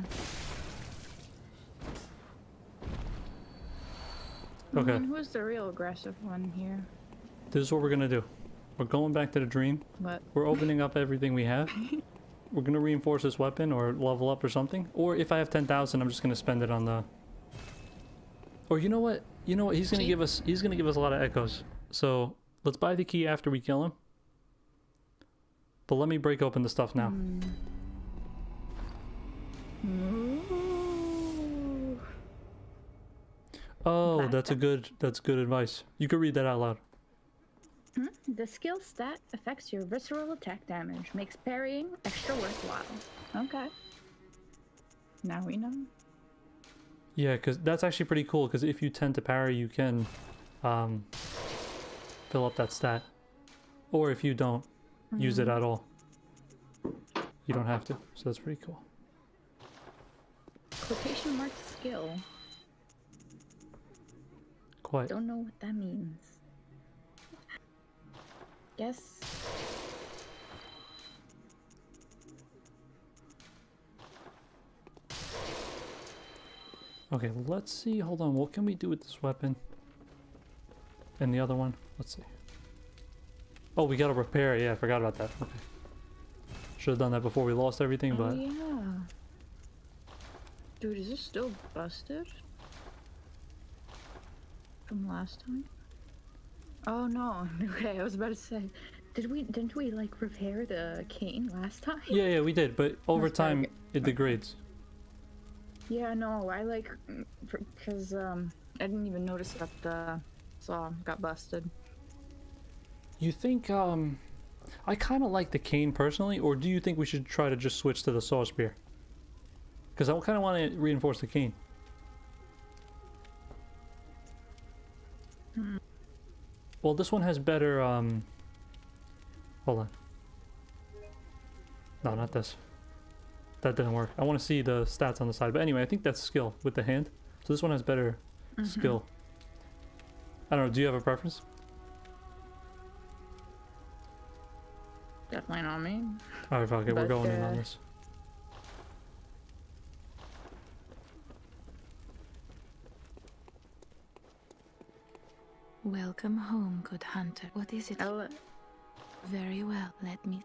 Okay.
And who's the real aggressive one here?
This is what we're gonna do. We're going back to the dream.
What?
We're opening up everything we have. We're gonna reinforce this weapon or level up or something. Or if I have 10,000, I'm just gonna spend it on the. Or you know what? You know what? He's gonna give us. He's gonna give us a lot of echoes. So let's buy the key after we kill him. But let me break open the stuff now.
Ooh.
Oh, that's good advice. You could read that out loud.
The skill stat affects your visceral attack damage, makes parrying extra worthwhile. Okay. Now we know.
Yeah, because that's actually pretty cool, because if you tend to parry, you can fill up that stat. Or if you don't use it at all, you don't have to. So that's pretty cool.
Quotation mark skill.
Quite.
Don't know what that means. Guess.
Okay, let's see. Hold on. What can we do with this weapon? And the other one? Let's see. Oh, we gotta repair it. Yeah, I forgot about that. Okay. Should have done that before we lost everything,
Oh,
but...
yeah. Dude, is this still busted? From last time? Oh no, okay, I was about to say, didn't we like repair the cane last time?
Yeah, we did, but over
That's very
time, it degrades.
Yeah, no, I like, because, I didn't even notice that the saw got busted.
You think, I kind of like the cane personally, or do you think we should try to just switch to the saw spear? Because I kind of want to reinforce the cane. Well, this one has better, hold on. No, not this. That didn't work. I want to see the stats on the side. But anyway, I think that's skill with the hand. So this one has better skill. I don't know, do you have a preference?
Definitely not me.
Alright, fuck it, we're
But,
going in on this.
Welcome home, good hunter. What is it?
Oh,
Very well, let me...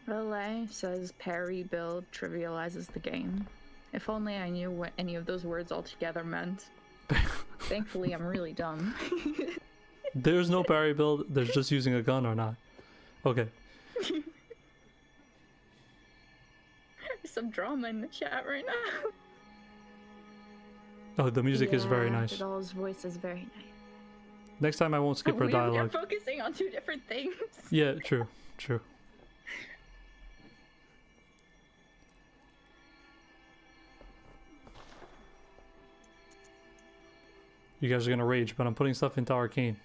LA says parry build trivializes the game. If only I knew what any of those words altogether meant. Thankfully, I'm really dumb.
There's no parry build, there's just using a gun or not. Okay.
There's some drama in the chat right now.
Oh, the music is very nice.
Vidal's voice is very nice.
Next time I won't skip her
We're
dialogue.
focusing on two different things.
Yeah, true. You guys are gonna rage, but I'm putting stuff into arcane.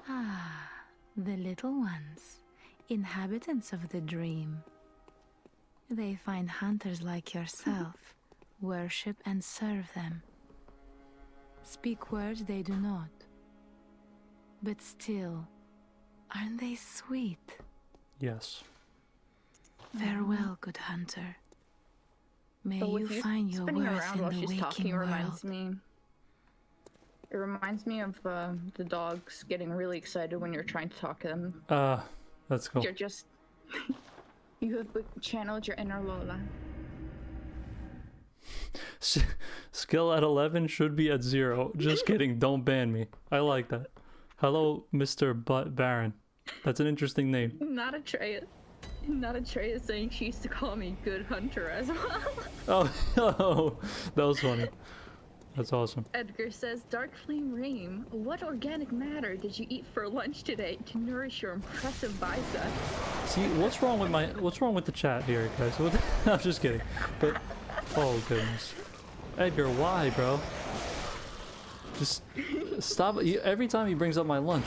Ah, the little ones, inhabitants of the dream. They find hunters like yourself, worship and serve them. Speak words they do not. But still, aren't they sweet?
Yes.
Farewell, good hunter. May
But
you
with
find your
spinning
worth
around
in
while
the
she's
waking
talking
world.
reminds me. It reminds me of the dogs getting really excited when you're trying to talk to them.
That's cool.
You're just... you have channeled your inner Lola.
Skill at 11 should be at 0. Just kidding, don't ban me. I like that. Hello, Mr. Butt Baron. That's an interesting name.
Not Atreus. Not Atreus saying she used to call me Good Hunter as well.
Oh, that was funny. That's awesome.
Edgar says, Dark Flame Reign, what organic matter did you eat for lunch today to nourish your impressive biceps?
See, what's wrong with the chat here, guys? I'm just kidding. But, oh goodness. Edgar, why, bro? Just stop. Every time he brings up my lunch.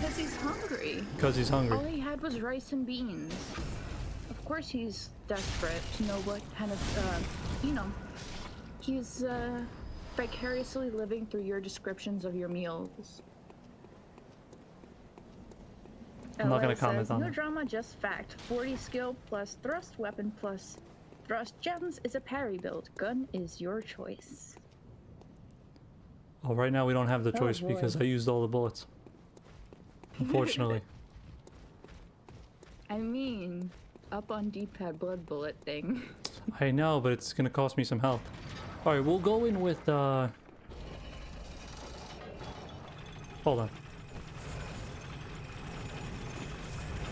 Because he's hungry.
Because he's hungry.
All he had was rice and beans. Of course he's desperate to know what kind of, he's vicariously living through your descriptions of your meals.
I'm not going to
LA
comment
says,
on
no
it.
drama, just fact. 40 skill plus thrust weapon plus thrust gems is a parry build. Gun is your choice.
Oh, right now we don't have the choice
boy.
because I used all the bullets. Unfortunately.
I mean, up on D-pad blood bullet thing.
I know, but it's going to cost me some health. Alright, we'll go in with, hold on. Alright,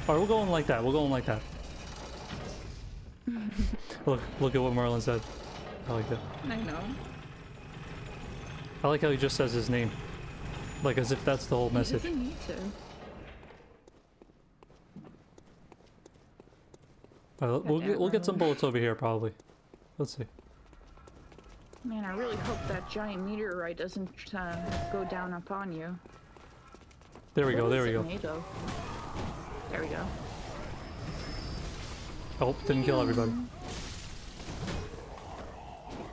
we'll go in like that. We'll go in like that. Look at what Merlin said. I like that.
I know.
I like how he just says his name. Like as if that's the whole message.
He doesn't need to.
Alright, we'll get some bullets over here probably. Let's see.
Man, I really hope that giant meteorite doesn't go down upon you.
There we go,
What
there
is
we
it
go.
made of? There we go.
Oh, didn't kill everybody.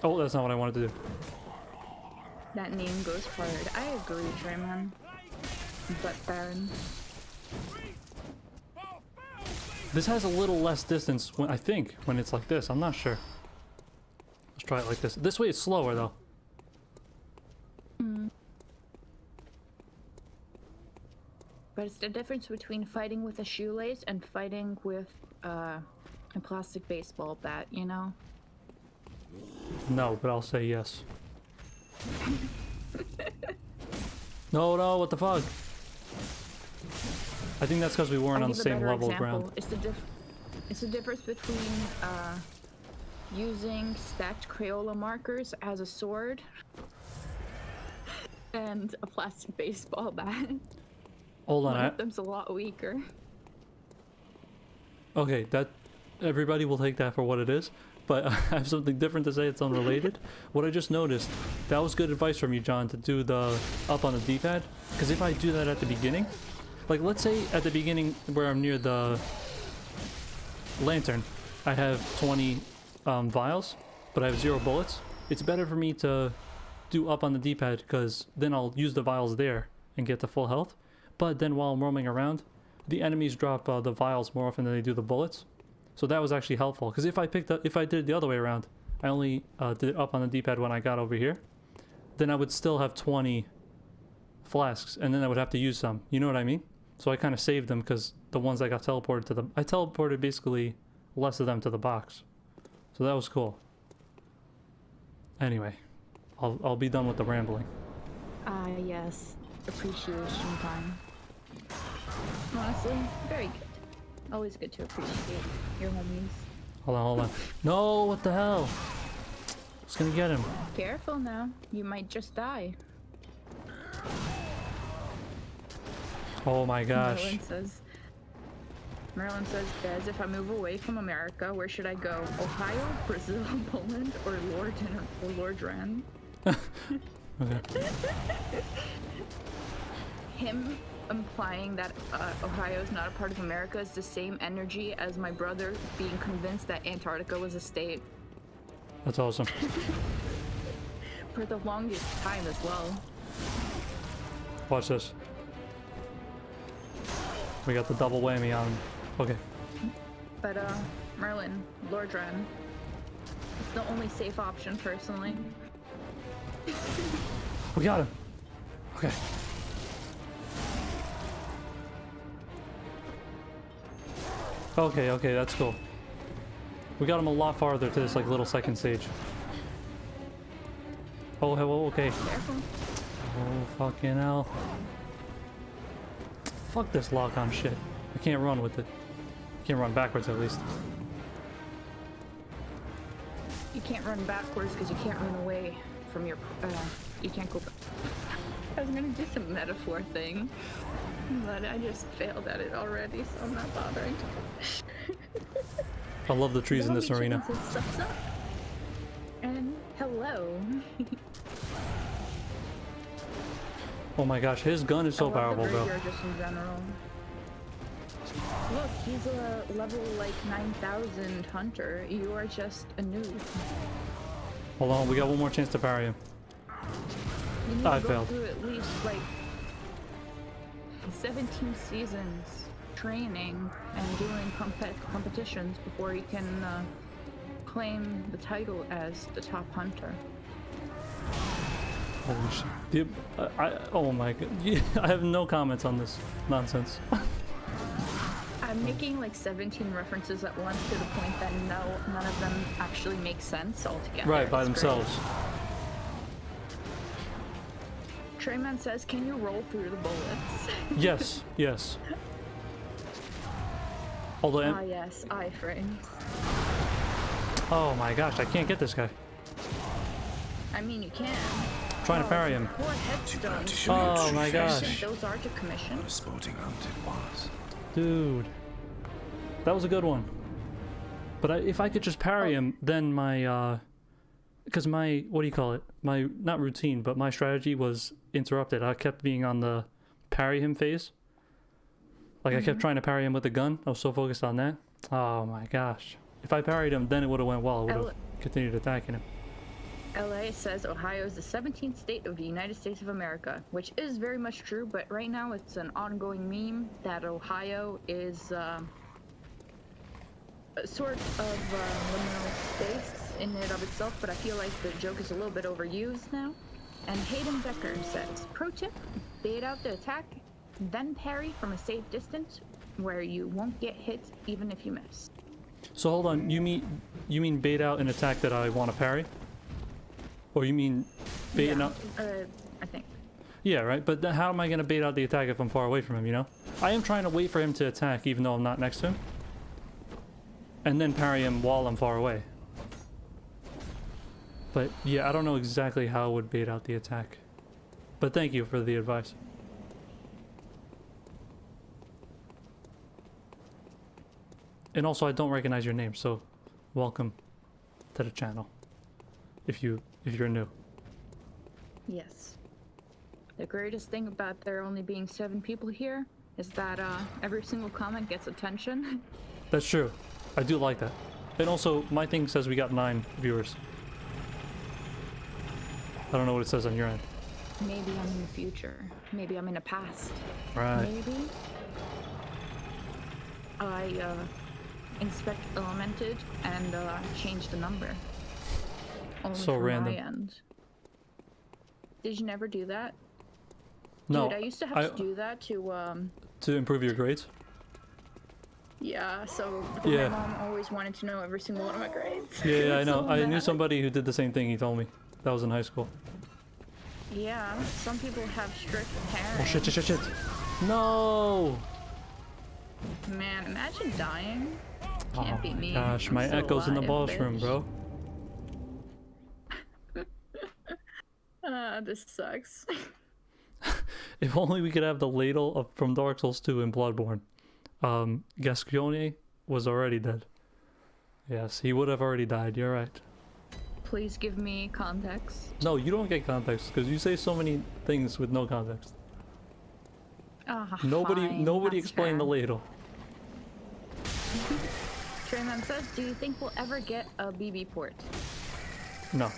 Oh, that's not what I wanted to do.
That name goes hard. I agree, Trayman. But Baron.
This has a little less distance, when, I think, when it's like this. I'm not sure. Let's try it like this. This way it's slower, though.
But it's the difference between fighting with a shoelace and fighting with a plastic baseball bat, you know?
No, but I'll say yes. No, what the fuck? I think that's because we weren't
I'll
on the
give a
same
better
level of
example.
ground.
It's the difference between using stacked Crayola markers as a sword and a plastic baseball bat.
Hold
One
on.
of them's a lot weaker.
Okay, that everybody will take that for what it is. But I have something different to say. It's unrelated. What I just noticed, that was good advice from you, John, to do the up on the D-pad. Because if I do that at the beginning, like let's say at the beginning where I'm near the lantern, I have 20 vials, but I have 0 bullets. It's better for me to do up on the D-pad because then I'll use the vials there and get the full health. But then while I'm roaming around, the enemies drop the vials more often than they do the bullets. So that was actually helpful, because if I did it the other way around, I only did it up on the D-pad when I got over here, then I would still have 20 flasks, and then I would have to use some. You know what I mean? So I kind of saved them, because the ones I got teleported to I teleported basically less of them to the box. So that was cool. Anyway, I'll be done with the rambling.
Yes. Appreciation time. Honestly, very good. Always good to appreciate your homies.
Hold on. No, what the hell? It's gonna get him.
Careful now. You might just die.
Oh my gosh.
Merlin says, Des, if I move away from America, where should I go? Ohio, Brazil, Poland, or Lordran?
Okay.
Him implying that Ohio is not a part of America is the same energy as my brother being convinced that Antarctica was a state.
That's awesome.
For the longest time as well.
Watch this. We got the double whammy on him. Okay.
But Merlin, Lordran, it's the only safe option personally.
We got him. Okay. Okay, that's cool. We got him a lot farther to this like little second stage. Oh, hello, okay.
Careful.
Oh, fucking hell. Fuck this lock-on shit. I can't run with it. Can't run backwards at least.
You can't run backwards because you can't run away from your. You can't go back. I was gonna do some metaphor thing, but I just failed at it already, so I'm not bothering.
I love the trees in this arena.
Sups up. And hello.
Oh my gosh, his gun is so powerful, bro.
Just in general. Look, he's a level like 9,000 hunter. You are just a noob.
Hold on, we got one more chance to parry him.
You need
I
to go
failed.
through at least like 17 seasons training and doing competitions before you can claim the title as the top hunter.
Holy shit. Dude, oh my god. I have no comments on this nonsense.
I'm making like 17 references at once to the point that none of them actually make sense altogether.
Right, by
It's
themselves.
great. Trayman says, can you roll through the bullets?
Yes, yes. Although,
Ah, yes, iframes.
oh my gosh, I can't get this guy.
I mean, you can.
Trying to parry him.
4 headstones.
show
Oh
your
my
true
gosh.
face.
Those are to commission.
What a sporting hunt it was.
Dude. That was a good one. But if I could just parry him, then my, because my, what do you call it? My, not routine, but my strategy was interrupted. I kept being on the parry him phase. Like I kept trying to parry him with a gun. I was so focused on that. Oh my gosh. If I parried him, then it would have went well. I would have continued attacking him.
LA says Ohio is the 17th state of the United States of America, which is very much true, but right now it's an ongoing meme that Ohio is a sort of liminal space in and of itself, but I feel like the joke is a little bit overused now. And Hayden Becker says, pro tip, bait out the attack, then parry from a safe distance where you won't get hit even if you miss.
So hold on, you mean bait out an attack that I want to parry? Or you mean bait
Yeah,
out?
I think.
Yeah, right. But then how am I gonna bait out the attack if I'm far away from him? You know, I am trying to wait for him to attack, even though I'm not next to him, and then parry him while I'm far away. But yeah, I don't know exactly how I would bait out the attack. But thank you for the advice. And also, I don't recognize your name, so welcome to the channel. If you're new.
Yes. The greatest thing about there only being 7 people here is that every single comment gets attention.
That's true. I do like that. And also, my thing says we got 9 viewers. I don't know what it says on your end.
Maybe I'm in the future. Maybe I'm in the past.
Right.
Maybe I inspect Elemented and change the number. Only
So
from
random.
my end. Did you never do that?
No.
Dude, I used to have to do that
to improve your grades?
yeah, so
Yeah.
my mom always wanted to know every single one of my grades.
Yeah, I
It's
know.
so
I knew
bad.
somebody who did the same thing. He told me. That was in high school.
Yeah, some people have strict parents.
Oh shit. No!
Man, imagine dying.
Oh
Can't be
my
me.
gosh,
I'm
my
still
echo's in the
alive,
bathroom,
bitch.
bro.
This sucks.
If only we could have the ladle from Dark Souls 2 in Bloodborne. Gascoigne was already dead. Yes, he would have already died. You're right.
Please give me context.
No, you don't get context because you say so many things with no context. Nobody
Fine, that's
explained the
fair.
ladle.
Trayman says, do you think we'll ever get a BB port?
No.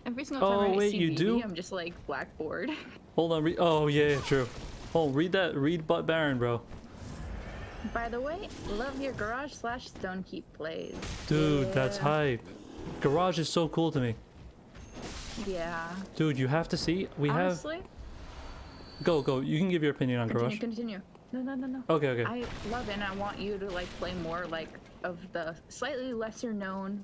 Every single time
Oh,
I
wait,
see
you
BB,
do?
I'm just like, Blackboard.
Hold on. Oh yeah, true. Oh, read Butt Baron, bro.
By the way, love your garage/Stonekeep plays.
Dude, that's
Yeah.
hype. Garage is so cool to me.
Yeah.
Dude, you have to see. We
Honestly,
Go. You can give your opinion on Garage.
continue. No.
Okay.
I love it, and I want you to like play more like of the slightly lesser known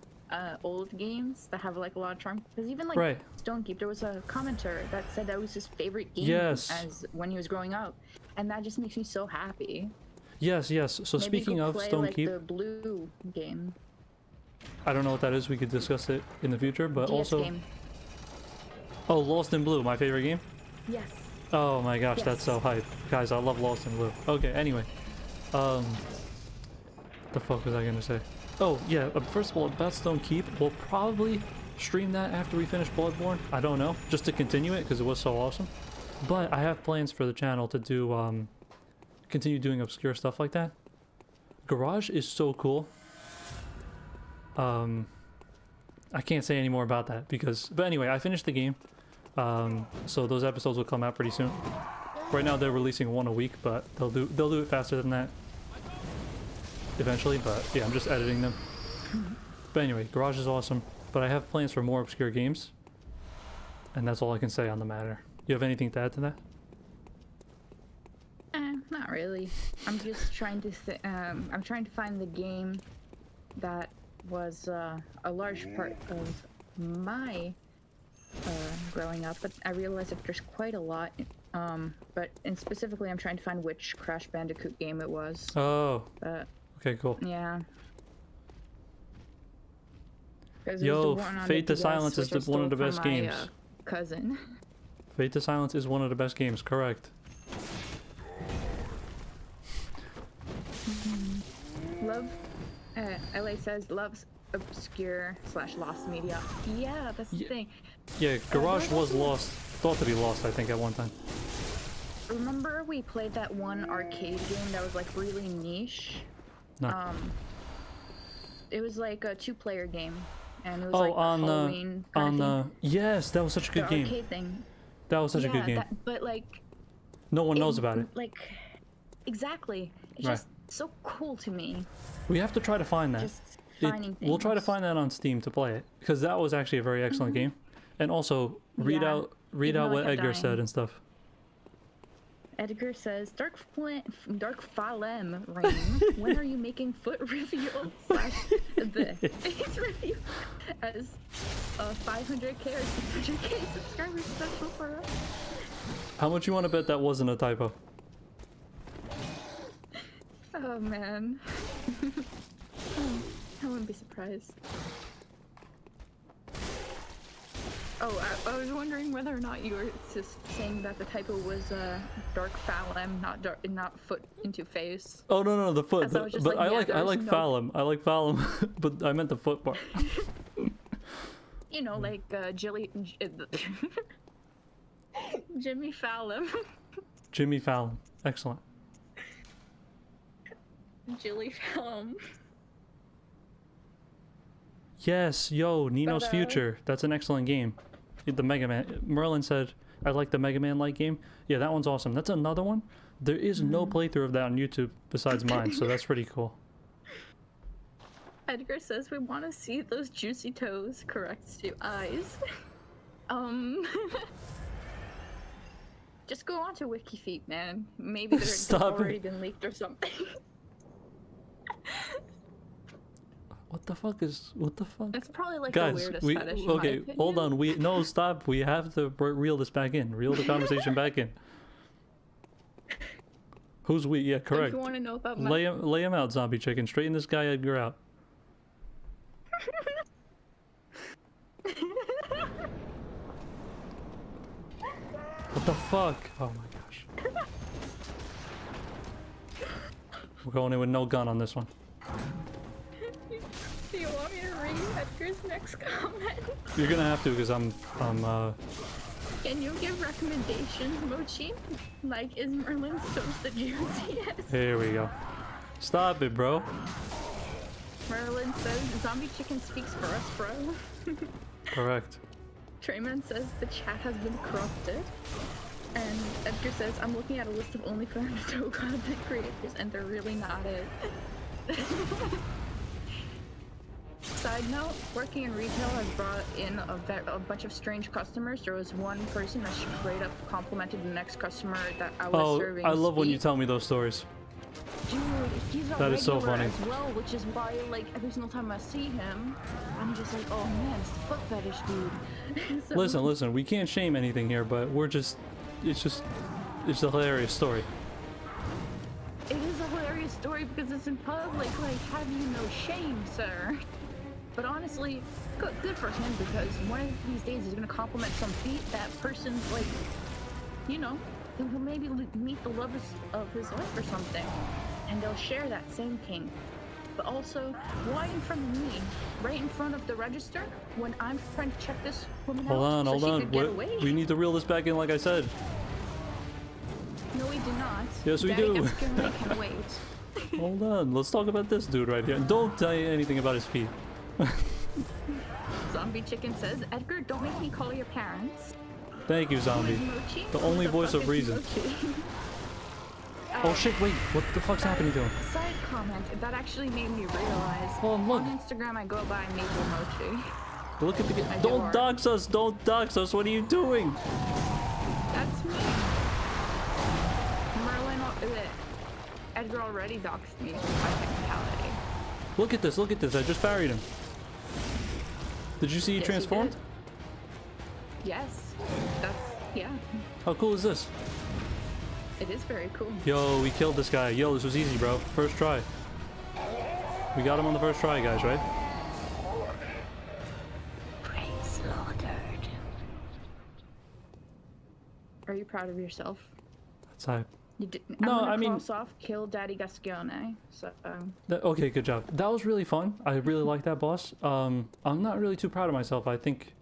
old games that have like a lot of charm. Because even like
Right.
Stonekeep, there was a commenter that said that was his favorite game
Yes.
as when he was growing up, and that just makes me so happy.
Yes. So
Maybe
speaking
go
of
play,
Stonekeep,
like, the blue game.
I don't know what that is. We could discuss it in the future, but
DS
also.
game.
Oh, Lost in Blue, my favorite game.
Yes.
Oh my gosh, that's
Yes.
so hype. Guys, I love Lost in Blue. Okay, anyway. The fuck was I gonna say? Oh, yeah, first of all, about Stonekeep, we'll probably stream that after we finish Bloodborne. I don't know, just to continue it, because it was so awesome. But I have plans for the channel to do, continue doing obscure stuff like that. Garage is so cool. I can't say any more about that, but anyway, I finished the game. So those episodes will come out pretty soon. Right now they're releasing one a week, but they'll do it faster than that eventually. But yeah, I'm just editing them. But anyway, Garage is awesome. But I have plans for more obscure games, and that's all I can say on the matter. You have anything to add to that?
Not really. I'm just trying to I'm trying to find the game that was a large part of my growing up, but I realized that there's quite a lot. And specifically, I'm trying to find which Crash Bandicoot game it was.
Oh.
But
Okay, cool.
yeah.
Yo, Fate to Silence is one of the best games.
Cousin.
Fate to Silence is one of the best games, correct.
Love, LA says, loves obscure / lost media. Yeah, that's the thing.
Yeah, Garage was lost, thought to be lost, I think, at one time.
Remember we played that one arcade game that was like really niche?
No.
It was like a 2-player game, and it was
Oh,
like
on
Halloween
the,
kind of theme.
yes, that was such a good
The
game.
arcade thing.
That was such a good game.
But like,
No one knows about it.
Like, exactly. It's
Right.
just so cool to me.
We have to try to find that.
Just finding
We'll try to
things.
find that on Steam to play it, because that was actually a very excellent game. And also read
Yeah,
out
even though
what
I kept
Edgar said
dying.
and stuff.
Edgar says, Dark Falem Rain. When are you making foot reveal / the face reveal as 500k or 600k subscribers special for us?
How much you want to bet that wasn't a typo?
Oh man. I wouldn't be surprised. Oh, I was wondering whether or not you were just saying that the typo was Dark Falem, not foot into face.
Oh no, the foot.
As I was just
But
like,
I
yeah,
like
there's no-
Fallum. I like Fallum, but I meant the foot part.
You know, like Jimmy Fallon.
Jimmy Fallon. Excellent.
Jilly Fallon.
Yes, yo, Nino's
But,
Future. That's an excellent game. The Mega Man. Merlin said, I like the Mega Man-like game. Yeah, that one's awesome. That's another one. There is no playthrough of that on YouTube besides mine, so that's pretty cool.
Edgar says we want to see those juicy toes. Corrects to eyes. Just go on to WikiFeet, man. Maybe they've
Stop
already
it.
been leaked or something.
What the fuck?
It's probably like
Guys,
the weirdest
we
fetish. in my
okay.
opinion.
Hold on. No, stop. We have to reel this back in. Reel the conversation back in. Who's we? Yeah,
If
correct.
you want to know about my
Lay him out, zombie chicken. Straighten this guy Edgar out. What the fuck? Oh my gosh. We're going in with no gun on this one.
Do you want me to read Edgar's next comment?
You're gonna have to, because I'm
Can you give recommendations, Mochi? Like, is Merlin's toast the juiciest?
here we go. Stop it, bro.
Merlin says, zombie chicken speaks for us, bro.
Correct.
Trayman says, the chat has been corrupted. And Edgar says, I'm looking at a list of OnlyFans toe content creators, and they're really not it. side note, working in retail has brought in a bunch of strange customers. There was one person that straight up complimented the next customer that I was serving.
I love when you tell me those stories.
Dude, he's a
That is so
regular
funny.
as well, which is why, like, every single time I see him, I'm just like, oh man, it's the foot fetish dude. So,
Listen, we can't shame anything here, but it's a hilarious story.
it is a hilarious story because it's in public. Like, have you no shame, sir? But honestly, good for him, because one of these days he's gonna compliment some feet. That person's like, you know, he'll maybe meet the love of his life or something, and they'll share that same kink. But also, why in front of me, right in front of the register, when I'm trying to check this woman out so she could get away?
We need to reel this back in, like I said.
No, we do not.
Yes, we
Daddy
do.
Gascon can wait.
Hold on, let's talk about this dude right here. Don't tell you anything about his feet.
Zombie Chicken says, Edgar, don't make me call your parents.
Thank you,
Who
zombie.
is Mochi?
The
Who
only voice
fuck
of
is
reason.
Mochi?
Oh shit, wait, what the fuck's happening to him?
Side comment, that actually made me realize.
Oh, look.
On Instagram, I go by Maple Mochi.
Look at the
I
Don't
adore.
dox us! Don't dox us! What are you doing?
That's me. Edgar already doxed me by technicality.
Look at this, look at this. I just parried him. Did you see he
Yes, you
transformed?
did. Yes. Yeah.
How cool is this?
It is very cool.
Yo, we killed this guy. Yo, this was easy, bro. First try. We got him on the first try, guys, right?
Praise Lord. Are you proud of yourself?
That's hype.
You did,
No,
I'm gonna
I mean-
cross off kill Daddy Gascone. So
Okay, good job. That was really fun. I really like that boss. I'm not really too proud of myself. I think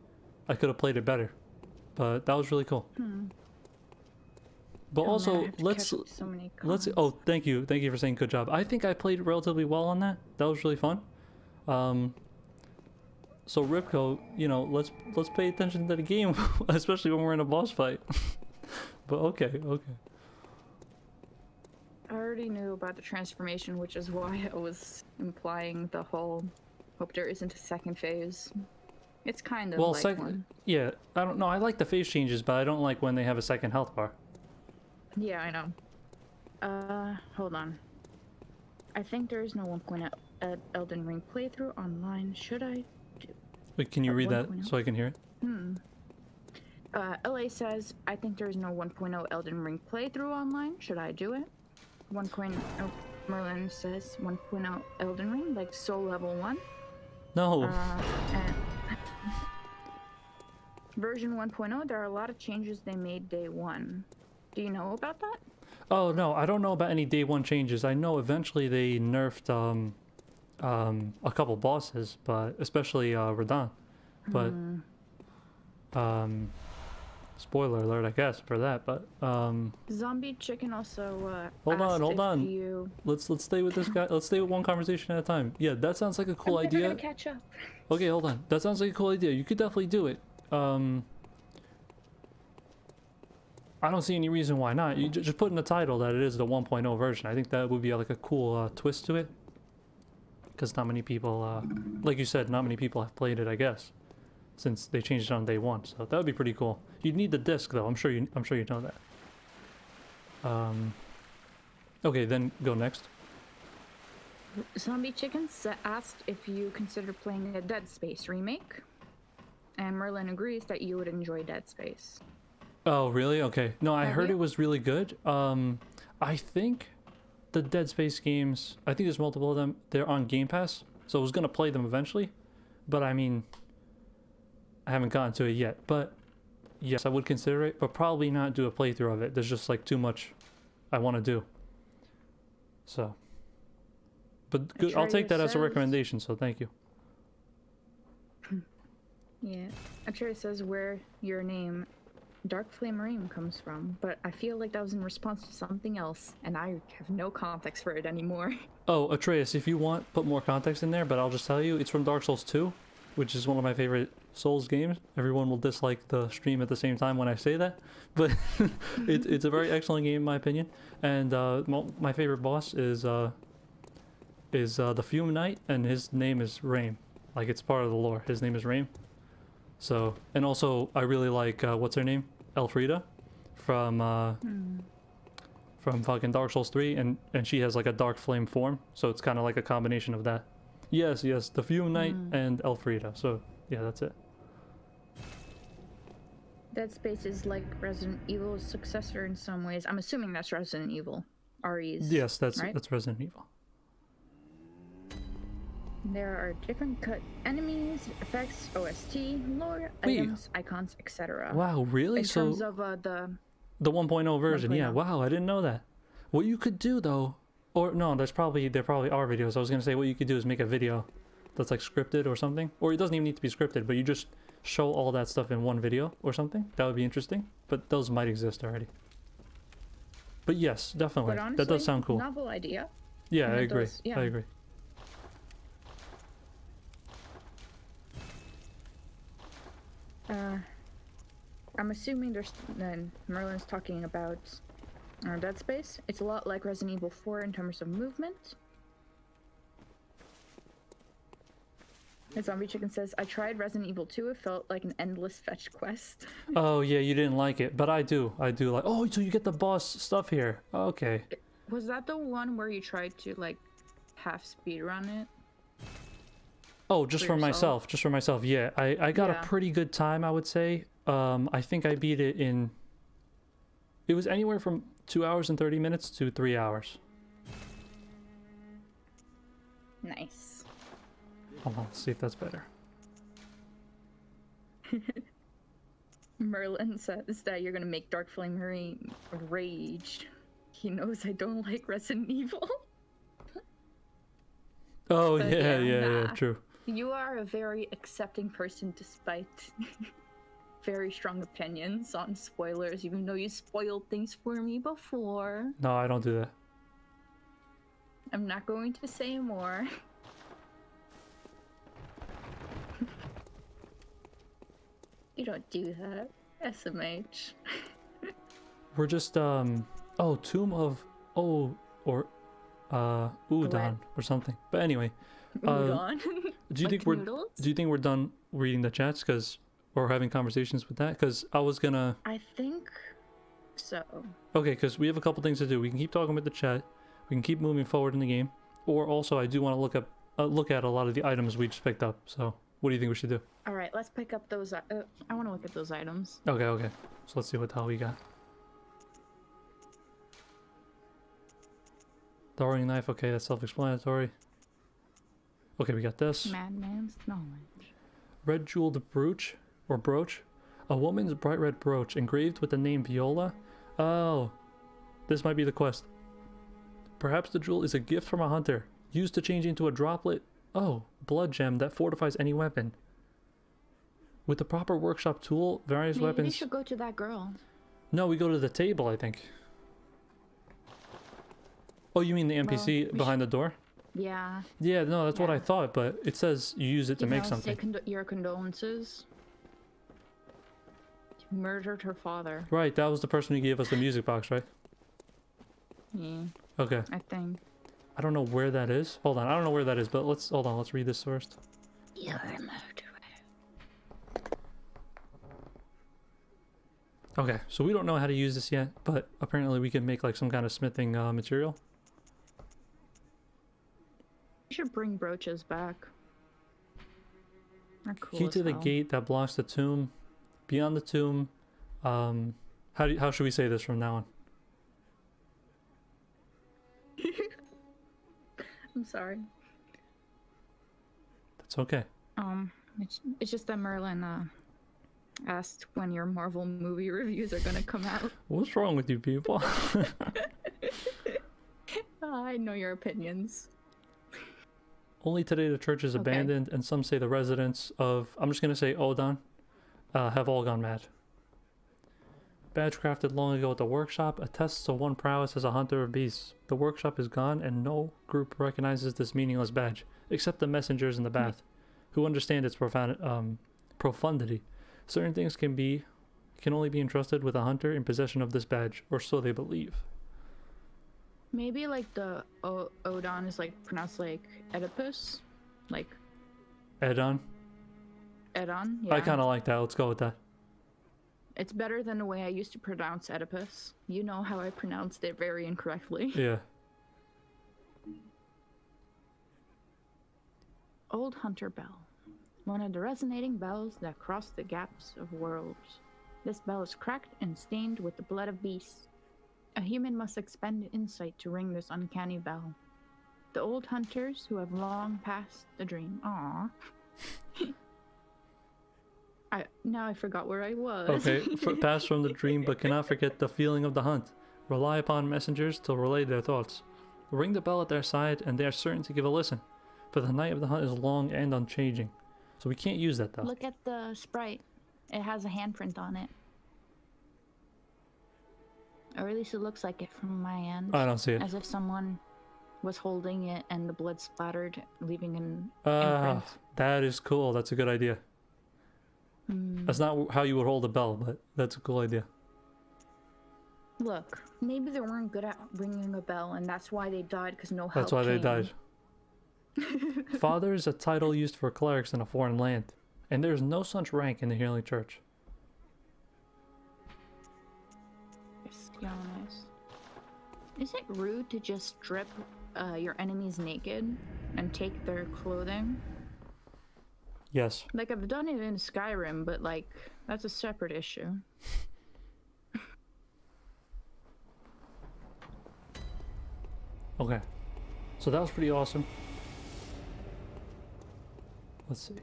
I could have played it better, but that was really cool. But
oh, man, I
also,
have to
let's
catch up to so many
let's.
comments.
Oh, thank you for saying good job. I think I played relatively well on that. That was really fun. So Ripco, you know, let's pay attention to the game, especially when we're in a boss fight. But okay.
I already knew about the transformation, which is why I was implying the whole hope there isn't a second phase. It's kind of
Well,
like one.
yeah, I don't know. I like the phase changes, but I don't like when they have a second health bar.
Yeah, I know. Hold on. I think there is no 1.0 Elden Ring playthrough online. Should I?
Wait, can you read that
1.0?
so I can hear it?
LA says, I think there is no 1.0 Elden Ring playthrough online. Should I do it? 1.0 Merlin says 1.0 Elden Ring, like Soul Level 1.
No.
And version 1.0, there are a lot of changes they made day one. Do you know about that?
Oh no, I don't know about any day one changes. I know eventually they nerfed a couple bosses, but especially Radahn. But spoiler alert, I guess, for that. But
Zombie Chicken also
hold
asked
on,
if you...
let's stay with this guy. Let's stay with one conversation at a time. Yeah, that sounds like a cool
I'm never
idea.
gonna catch up.
Okay, hold on. That sounds like a cool idea. You could definitely do it. I don't see any reason why not. You just put in the title that it is the 1.0 version. I think that would be like a cool twist to it. Because not many people, like you said, not many people have played it, I guess, since they changed it on day one. So that would be pretty cool. You'd need the disc though. I'm sure you know that. Okay, then go next.
Zombie Chicken asked if you consider playing a Dead Space remake. And Merlin agrees that you would enjoy Dead Space.
Oh, really? Okay. No, I
Have
heard
you?
it was really good. I think the Dead Space games, I think there's multiple of them. They're on Game Pass, so I was gonna play them eventually, but I mean, I haven't gotten to it yet. But yes, I would consider it, but probably not do a playthrough of it. There's just like too much I want to do. So, but good, I'll take that as a
says-
recommendation. So thank you.
Yeah. Atreus says where your name Dark Flame Ream comes from, but I feel like that was in response to something else, and I have no context for it anymore.
Oh, Atreus, if you want, put more context in there, but I'll just tell you, it's from Dark Souls 2, which is one of my favorite Souls games. Everyone will dislike the stream at the same time when I say that, but it's a very excellent game in my opinion. And my favorite boss is the Fume Knight, and his name is Raim, Like, it's part of the lore. His name is Rain. So, and also, I really like, what's her name? Elfrida from fucking Dark Souls 3, and she has like a dark flame form, so it's kind of like a combination of that. Yes, the Fume Knight and Elfrida. So, yeah, that's it.
Dead Space is like Resident Evil's successor in some ways. I'm assuming that's Resident Evil. RE's.
Yes, that's
right?
that's Resident Evil.
There are different cut enemies, effects, OST, lore,
Wait.
items, icons, etc.
Wow, really?
In
So
terms of the
1.0 version, yeah.
1.0.
Wow, I didn't know that. What you could do though, or no, there probably are videos. I was gonna say what you could do is make a video that's like scripted or something, or it doesn't even need to be scripted, but you just show all that stuff in one video or something. That would be interesting. But those might exist already. But yes, definitely,
But honestly,
that does sound cool.
Novel idea.
Yeah,
and
I
it
agree.
does- yeah.
I agree.
I'm assuming there's Merlin's talking about Dead Space. It's a lot like Resident Evil 4 in terms of movement. And Zombie Chicken says, I tried Resident Evil 2. It felt like an endless fetch quest.
Oh yeah, you didn't like it, but I do like. Oh, so you get the boss stuff here. Okay.
Was that the one where you tried to like half speed run it?
Oh, just
For
for
yourself?
myself. Just for myself. Yeah, I got
Yeah.
a pretty good time, I would say. I think I beat it in. It was anywhere from 2 hours and 30 minutes to 3 hours.
Nice.
Hold on, let's see if that's better.
Merlin says that you're gonna make Dark Flame rage. He knows I don't like Resident Evil.
Oh
But
yeah,
nah.
true.
You are a very accepting person despite very strong opinions on spoilers, even though you spoiled things for me before.
No, I don't do that.
I'm not going to say more. You don't do that. SMH.
We're just oh, Tomb of or Udon
What?
or something. But anyway,
Udon.
do you
Like
think we're
noodles?
do you think we're done reading the chats or having conversations with that? Because I was gonna.
I think so.
Okay, because we have a couple things to do. We can keep talking with the chat. We can keep moving forward in the game. Or also, I do want to look at a lot of the items we just picked up. So, what do you think we should do?
All right, let's pick up those. I want to look at those items.
Okay. So let's see what the hell we got. Throwing knife. Okay, that's self-explanatory. Okay, we got this.
Madman's knowledge.
Red jeweled brooch or brooch. A woman's bright red brooch engraved with the name Viola. Oh, this might be the quest. Perhaps the jewel is a gift from a hunter, used to change into a droplet. Oh, blood gem that fortifies any weapon. With the proper workshop tool, various
Maybe we
weapons.
should go to that girl.
No, we go to the table, I think. Oh, you mean the NPC
we
behind the door?
Yeah.
Yeah, no, that's what I
Yeah.
thought, but it says you use it to make
Say
something.
your condolences. You murdered her father.
Right, that was the person who gave us the music box, right?
Yeah,
Okay.
I think.
I don't know where that is. Hold on, I don't know where that is, but let's read this first.
You're a murderer.
Okay, so we don't know how to use this yet, but apparently we can make like some kind of smithing material.
You should bring brooches back. They're cool
Key
as
to the
hell.
gate that blocks the tomb. Beyond the tomb. How should we say this from now on?
I'm sorry.
That's okay.
It's just that Merlin asked when your Marvel movie reviews are gonna come out.
What's wrong with you people?
I know your opinions.
Only today the church is
Okay.
abandoned, and some say the residents of, I'm just going to say Odon, have all gone mad. Badge crafted long ago at the workshop attests to one prowess as a hunter of beasts. The workshop is gone, and no group recognizes this meaningless badge, except the messengers in the bath, who understand its profundity. Certain things can only be entrusted with a hunter in possession of this badge, or so they believe.
Maybe like the Odon is like pronounced like Oedipus, like
Edon.
Edon, yeah.
I kind of like that. Let's go with that.
It's better than the way I used to pronounce Oedipus. You know how I pronounced it very incorrectly.
Yeah.
Old Hunter Bell. One of the resonating bells that cross the gaps of worlds. This bell is cracked and stained with the blood of beasts. A human must expend insight to ring this uncanny bell. The old hunters who have long passed the dream. Aww. Now I forgot where I was.
Okay, pass from the dream, but cannot forget the feeling of the hunt. Rely upon messengers to relay their thoughts. Ring the bell at their side, and they are certain to give a listen. For the night of the hunt is long and unchanging. So we can't use that, though.
Look at the sprite. It has a handprint on it. Or at least it looks like it from my end.
I don't see it.
As if someone was holding it and the blood splattered, leaving an
Ah,
imprint.
that is cool. That's a good idea. That's not how you would hold a bell, but that's a cool idea.
Look, maybe they weren't good at ringing a bell, and that's why they died, because no help
That's why they
came.
died. Father is a title used for clerics in a foreign land, and there is no such rank in the Healing Church.
Honest. Is it rude to just strip your enemies naked and take their clothing?
Yes.
Like, I've done it in Skyrim, but, like, that's a separate issue.
Okay. So that was pretty awesome. Let's see.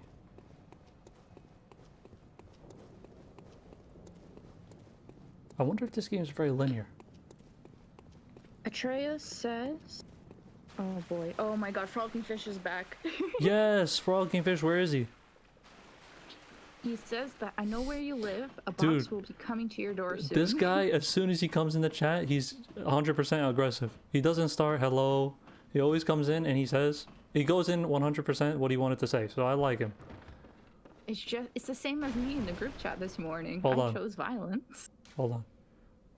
I wonder if this game is very linear.
Atreus says... Oh boy. Oh my god, Frog Fish is back.
Yes, Frogging Fish, where is he?
He says that I know where you live. A box
Dude,
will be coming to your door soon.
This guy, as soon as he comes in the chat, he's 100% aggressive. He doesn't start hello. He always comes in and he says, he goes in 100% what he wanted to say. So I like him.
It's the same as me in the group chat this morning.
Hold
I
on.
chose violence.
Hold on.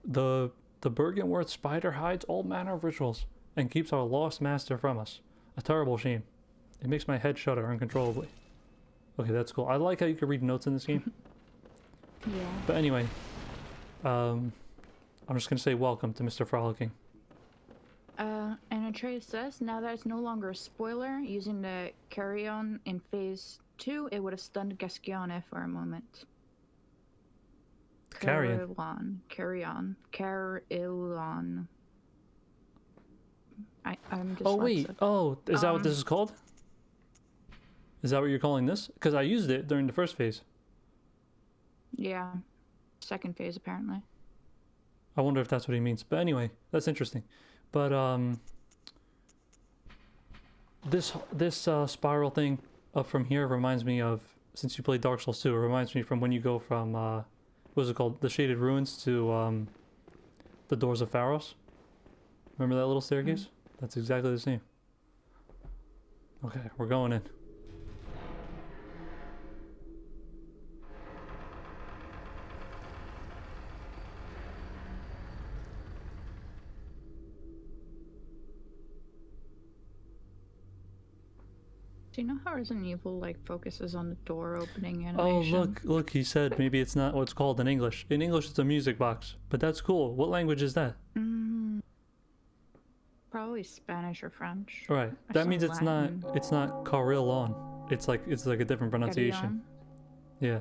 The Bergenworth spider hides all manner of rituals and keeps our lost master from us. A terrible shame. It makes my head shudder uncontrollably. Okay, that's cool. I like how you can read notes in this game.
Yeah.
But anyway, I'm just gonna say welcome to Mr. Frolicking.
And Atreus says, now that it's no longer a spoiler, using the carry-on in phase 2, it would have stunned Gascione for a moment.
Carry-on.
Carry-on. I'm dyslexic.
Oh wait, oh, is that what this is called? Is that what you're calling this? Because I used it during the first phase.
Yeah. Second phase, apparently.
I wonder if that's what he means. But anyway, that's interesting. But this spiral thing up from here reminds me of, since you played Dark Souls 2, it reminds me from when you go from what was it called, the Shaded Ruins to the Doors of Pharos. Remember that little staircase? That's exactly the same. Okay, we're going in.
Do you know how Resident Evil like focuses on the door opening
Oh,
animation?
look, he said maybe it's not what's called in English. In English, it's a music box, but that's cool. What language is that?
Probably Spanish or French.
Right.
Or
That
some
means it's
Latin.
not Carillon. It's like a different pronunciation.
Carillon.
Yeah.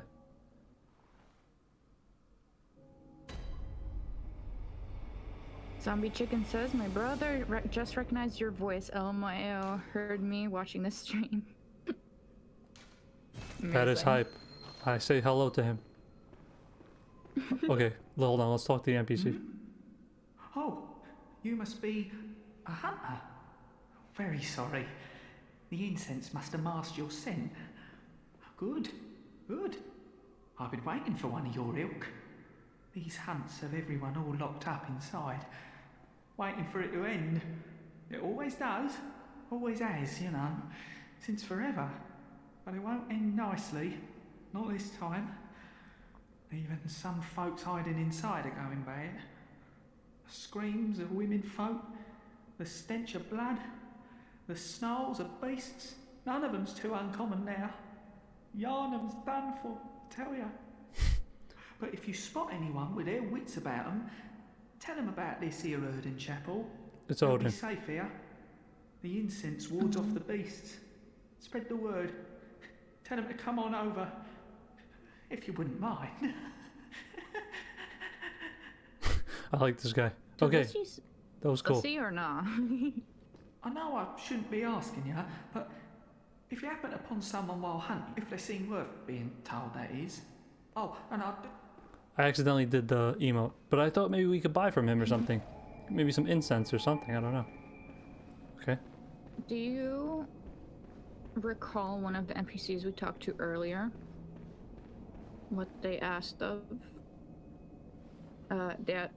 Zombie Chicken says, my brother just recognized your voice. LMAO heard me watching the stream.
That is
Amazing.
hype. I say hello to him. Okay, hold on. Let's talk to the NPC.
Oh, you must be a hunter. Very sorry. The incense must have masked your scent. Good, good. I've been waiting for one of your ilk. These hunts have everyone all locked up inside, waiting for it to end. It always does, always has, you know, since forever. But it won't end nicely, not this time. Even some folks hiding inside are going bad. The screams of women folk, the stench of blood, the snarls of beasts, none of them's too uncommon now. Yarnum's done for, tell ya. But if you spot anyone with their wits about 'em, tell 'em about this here Erden Chapel.
It's
They'll
Odin.
be safe here. The incense wards off the beasts. Spread the word. Tell them to come on over, if you wouldn't mind.
I like this guy.
So
Okay,
does she
that was cool.
see or not?
I know I shouldn't be asking you, but if you happen upon someone while hunting, if they seem worth being told, that is. Oh, and
I accidentally did the emote, but I thought maybe we could buy from him or something. Maybe some incense or something, I don't know. Okay.
Do you recall one of the NPCs we talked to earlier? What they asked of? That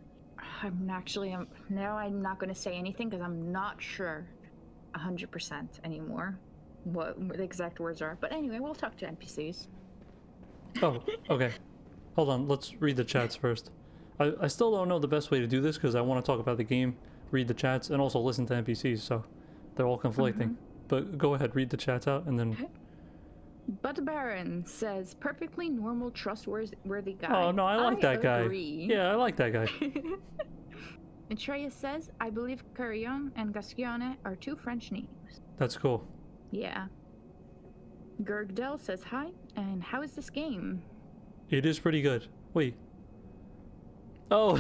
now I'm not going to say anything because I'm not sure 100% anymore what the exact words are. But anyway, we'll talk to NPCs.
Oh, okay. Hold on, let's read the chats first. I still don't know the best way to do this because I want to talk about the game, read the chats, and also listen to NPCs, so they're all conflicting. But go ahead, read the chats out, and then...
But Baron says, perfectly normal, trustworthy guy.
Oh, no, I like that guy.
Agree.
Yeah, I like that guy.
And Treya says, I believe Carillon and Gascione are two French names.
That's cool.
Yeah. Gurgdel says hi, and how is this game?
It is pretty good. Wait. Oh,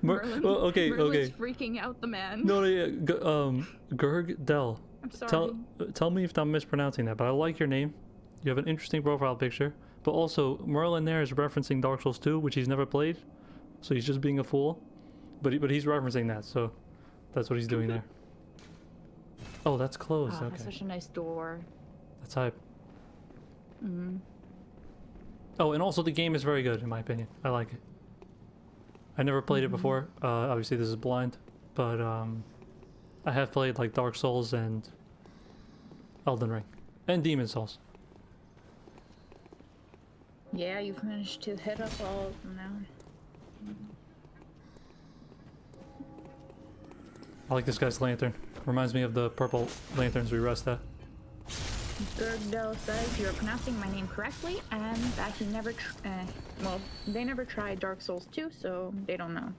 Merlin,
okay,
Merlin's
okay.
freaking out the man.
No, yeah, Gurg Del.
I'm sorry.
Tell me if I'm mispronouncing that, but I like your name. You have an interesting profile picture, but also Merlin there is referencing Dark Souls 2, which he's never played, so he's just being a fool. But he's referencing that, so that's what he's doing there. Oh, that's closed.
Oh,
Okay,
that's such a nice door.
that's hype. Oh, and also the game is very good in my opinion. I like it. I never played it before. Obviously this is blind, but I have played like Dark Souls and Elden Ring and Demon Souls.
Yeah, you've managed to hit up all of them now.
I like this guy's lantern. Reminds me of the purple lanterns we rest at.
Gurgdel says you're pronouncing my name correctly, and that he never, they never tried Dark Souls 2, so they don't know.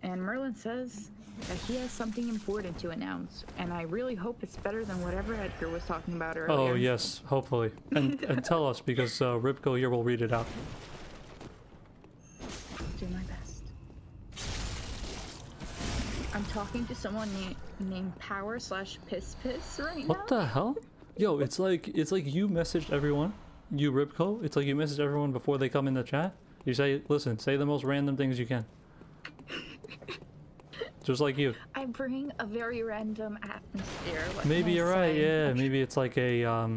And Merlin says that he has something important to announce, and I really hope it's better than whatever Edgar was talking about earlier.
Oh yes, hopefully. And tell us, because Ripko here will read it out.
Do my best. I'm talking to someone named Power/Piss right now.
What the hell? Yo, it's like you messaged everyone, you Ripko. It's like you messaged everyone before they come in the chat. You say, listen, say the most random things you can. Just like you.
I bring a very random atmosphere. What
Maybe
can I
you're right.
say?
Yeah, maybe it's like a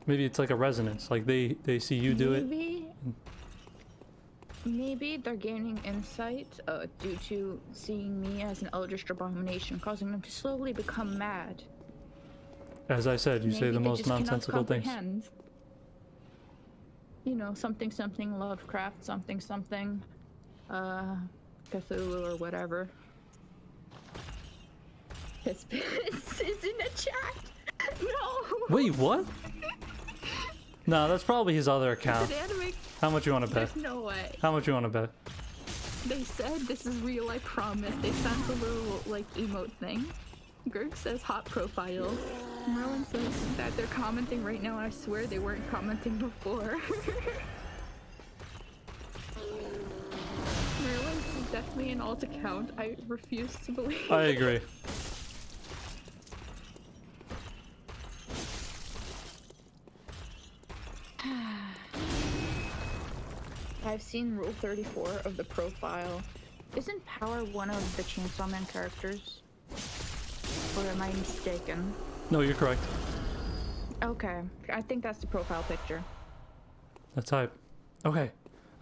maybe it's like a resonance. Like they see you do it.
Maybe they're gaining insight due to seeing me as an eldritch abomination, causing them to slowly become mad.
As I said, you say
Maybe
the
they
most
just cannot
nonsensical things.
comprehend. You know, something Lovecraft, something Cthulhu or whatever. Piss is in the chat. No.
Wait, what? No, that's probably his other account.
It's an anime.
How much you want to bet?
There's no way.
How much you want to bet?
They said this is real, I promise. They sent the little, like, emote thing. Gurg says hot profile. Merlin says that they're commenting right now, and I swear they weren't commenting before. Merlin's is definitely an alt account. I refuse to believe.
I agree.
I've seen Rule 34 of the profile. Isn't Power one of the Chainsaw Man characters? Or am I mistaken?
No, you're correct.
Okay, I think that's the profile picture.
That's hype. Okay,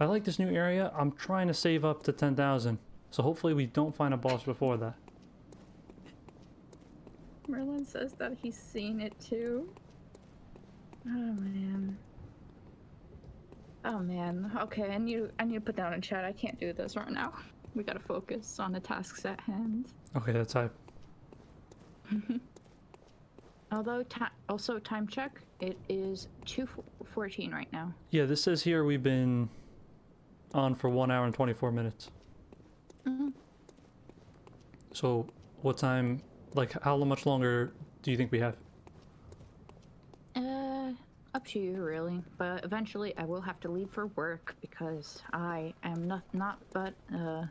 I like this new area. I'm trying to save up to 10,000. So hopefully we don't find a boss before that.
Merlin says that he's seen it too. Oh man. Oh man. Okay, I need to put down in chat. I can't do this right now. We gotta focus on the tasks at hand.
Okay, that's hype.
Although, also time check, it is 2:14 right now.
Yeah, this says here we've been on for 1 hour and 24 minutes.
Mm-hmm.
So, what time, like, how much longer do you think we have?
Up to you, really. But eventually I will have to leave for work because I am not but a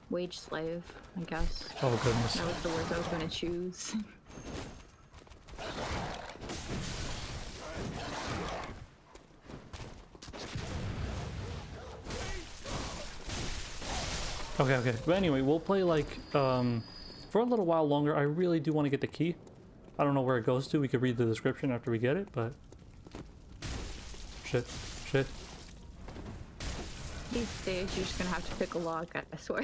wage slave, I guess.
Oh, goodness.
That was the words I was going to choose.
Okay. But anyway, we'll play, like, for a little while longer. I really do want to get the key. I don't know where it goes to. We could read the description after we get it, but... Shit.
These days, you're just going to have to pick a lock, I swear.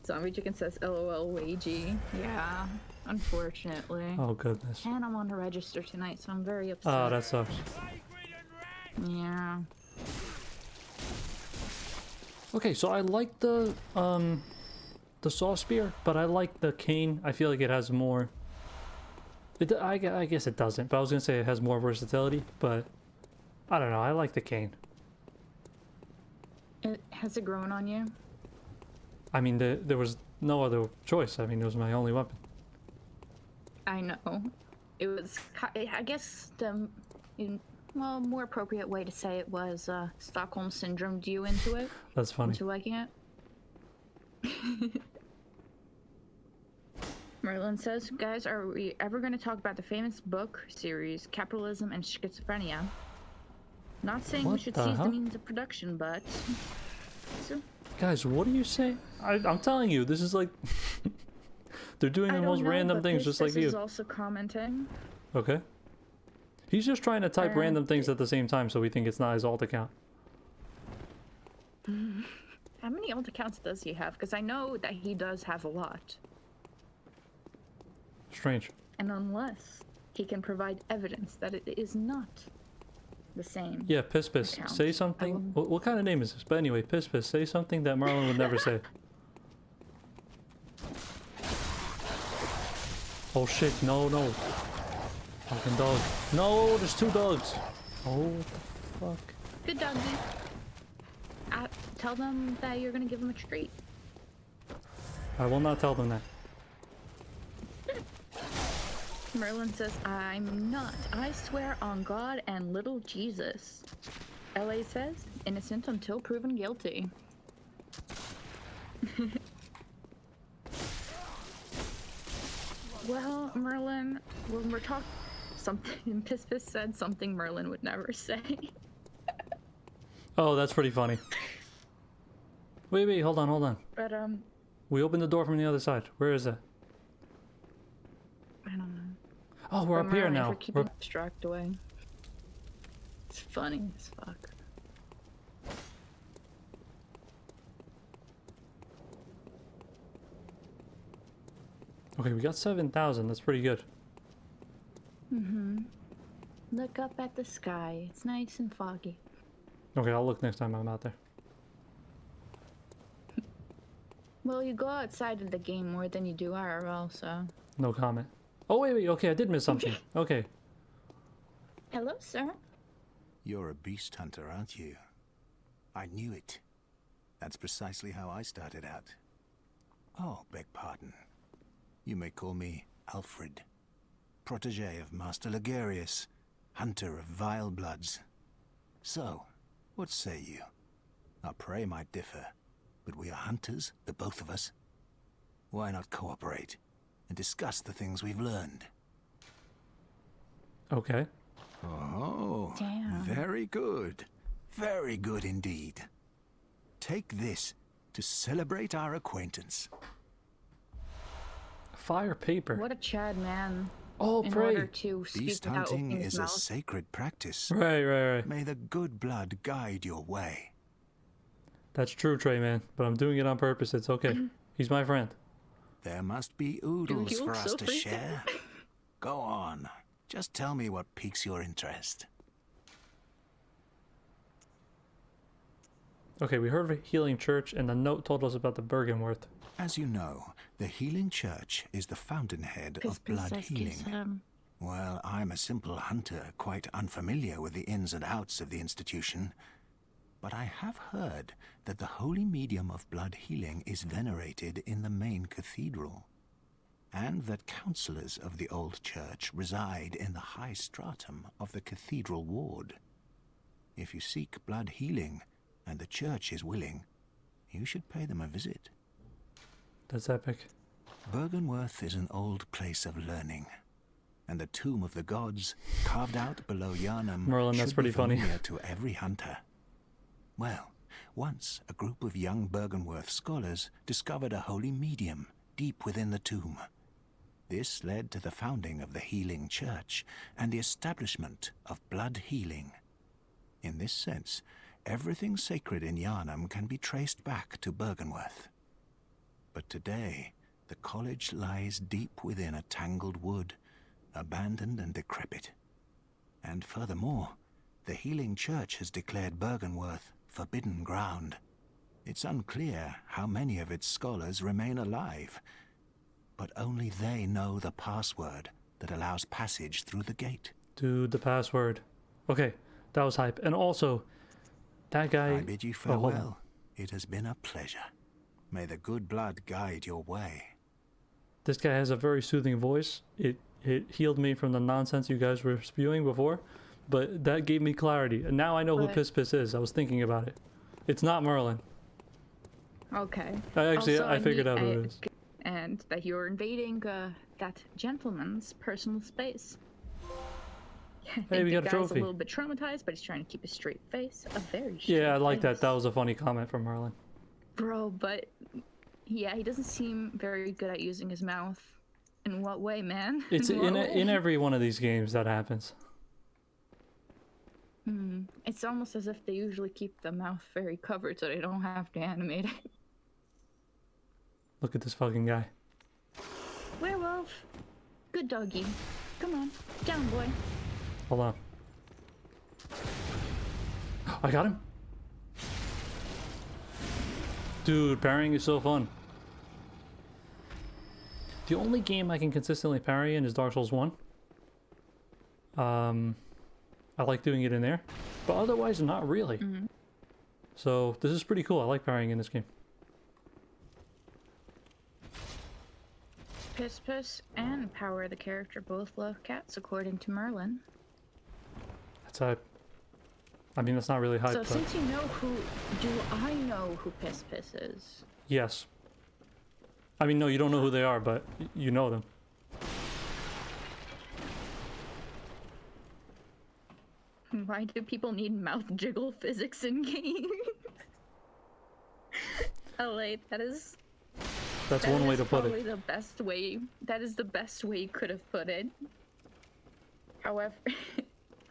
Zombie Chicken says, LOL, wagey. Yeah, unfortunately.
Oh, goodness.
And I'm on the register tonight, so I'm very upset.
Oh, that sucks.
Yeah.
Okay, so I like the saw spear, but I like the cane. I feel like it has more... I guess it doesn't, but I was gonna say it has more versatility, but... I don't know, I like the cane.
Has it grown on you?
I mean, there was no other choice. I mean, it was my only weapon.
I know. It was, I guess the, more appropriate way to say it was Stockholm Syndrome you into it.
That's funny.
Into liking it. Merlin says, guys, are we ever going to talk about the famous book series, Capitalism and Schizophrenia? Not saying we should seize the means of production, but... So,
guys, what are you saying? I'm telling you, this is like... They're doing the most random things just like you.
Is also commenting.
Okay. He's just trying to type random things at the same time, so we think it's not his alt account.
How many alt accounts does he have? Because I know that he does have a lot.
Strange.
And unless he can provide evidence that it is not the same.
Yeah, Piss, say something. What kind of name is this? But anyway, Piss, say something that Marlon would never say. Oh shit, no. Fucking dog. No, there's 2 dogs. Oh, what the fuck.
Good doggy. Tell them that you're gonna give them a treat.
I will not tell them that.
Merlin says, I'm not. I swear on God and little Jesus. LA says, innocent until proven guilty. Well, Merlin, when we're talking something, Piss said something Merlin would never say.
Oh, that's pretty funny. Wait, hold on.
But,
we opened the door from the other side. Where is it?
I don't know.
Oh, we're up here now.
We're keeping abstract away. It's funny as fuck.
Okay, we got 7,000. That's pretty good.
Look up at the sky. It's nice and foggy.
Okay, I'll look next time I'm out there.
Well, you go outside of the game more than you do IRL, so...
No comment. Oh, wait. Okay, I did miss something. Okay.
Hello, sir.
You're a beast hunter, aren't you? I knew it. That's precisely how I started out. Oh, beg pardon. You may call me Alfred, protege of Master Ligurius, hunter of vile bloods. So, what say you? Our prey might differ, but we are hunters, the both of us. Why not cooperate and discuss the things we've learned?
Okay.
Oh,
Damn.
very good. Very good indeed. Take this to celebrate our acquaintance.
Fire paper.
What a Chad man.
Oh,
In
pray.
order to speak
Beast
without
hunting
opening his
is a
mouth.
sacred practice.
Right.
May the good blood guide your way.
That's true, Trey, man. But I'm doing it on purpose. It's okay. He's my friend.
There must be oodles
you
for
look
us
so
to
freaked
share. Go on. Just tell me what piques your interest.
Okay, we heard of a healing church, and the note told us about the Bergenworth.
As you know, the healing church is the fountainhead of blood healing. Well, I'm a simple hunter, quite unfamiliar with the ins and outs of the institution. But I have heard that the holy medium of blood healing is venerated in the main cathedral, and that counselors of the old church reside in the high stratum of the cathedral ward. If you seek blood healing, and the church is willing, you should pay them a visit.
That's epic.
Bergenworth is an old place of learning, and the tomb of the gods, carved out below Yharnam,
Merlin, that's
should
pretty
be
funny.
familiar to every hunter. Well, once a group of young Bergenworth scholars discovered a holy medium deep within the tomb. This led to the founding of the healing church and the establishment of blood healing. In this sense, everything sacred in Yharnam can be traced back to Bergenworth. But today, the college lies deep within a tangled wood, abandoned and decrepit. And furthermore, the healing church has declared Bergenworth forbidden ground. It's unclear how many of its scholars remain alive, but only they know the password that allows passage through the gate.
Dude, the password. Okay, that was hype. And also, that guy...
I bid you farewell. It has been a pleasure. May the good blood guide your way.
This guy has a very soothing voice. It healed me from the nonsense you guys were spewing before, but that gave me clarity. And now I know who
But-
Piss Piss is. I was thinking about it. It's not Merlin.
Okay.
I
Also,
figured out who it is.
And that you're invading that gentleman's personal space. I think
we
the
got a
guy's
trophy.
a little bit traumatized, but he's trying to keep a straight face. A very straight
Yeah, I like that.
face.
That was a funny comment from Merlin.
Bro, but yeah, he doesn't seem very good at using his mouth. In what way, man?
It's
what
in
way?
every one of these games that happens.
It's almost as if they usually keep the mouth very covered so they don't have to animate it.
Look at this fucking guy.
Werewolf! Good doggy. Come on, down, boy.
Hold on. I got him. Dude, parrying is so fun. The only game I can consistently parry in is Dark Souls 1. I like doing it in there, but otherwise not really. So this is pretty cool. I like parrying in this game.
Piss Piss and Power the character both love cats, according to Merlin.
That's I mean, that's not really hype,
So
but
since you know who, do I know who Piss Piss is?
yes. I mean, no, you don't know who they are, but you know them.
Why do people need mouth jiggle physics in games? Oh wait,
That's
that
one way
is
to put
probably
it.
the best way. That is the best way you could have put it. However,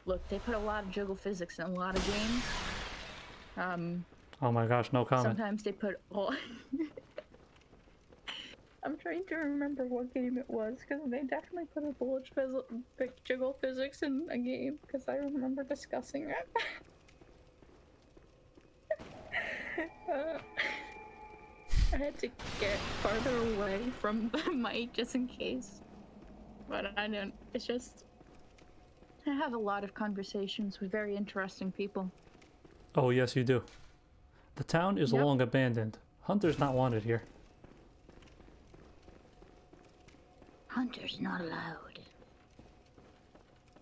look, they put a lot of jiggle physics in a lot of games.
Oh my gosh, no comment.
Sometimes they put all. I'm trying to remember what game it was because they definitely put a bullet jiggle physics in a game because I remember discussing it. I had to get farther away from the mic just in case. But I don't. It's just. I have a lot of conversations with very interesting people.
Oh yes, you do. The town is
Yep.
long abandoned. Hunters not wanted here.
Hunters not allowed.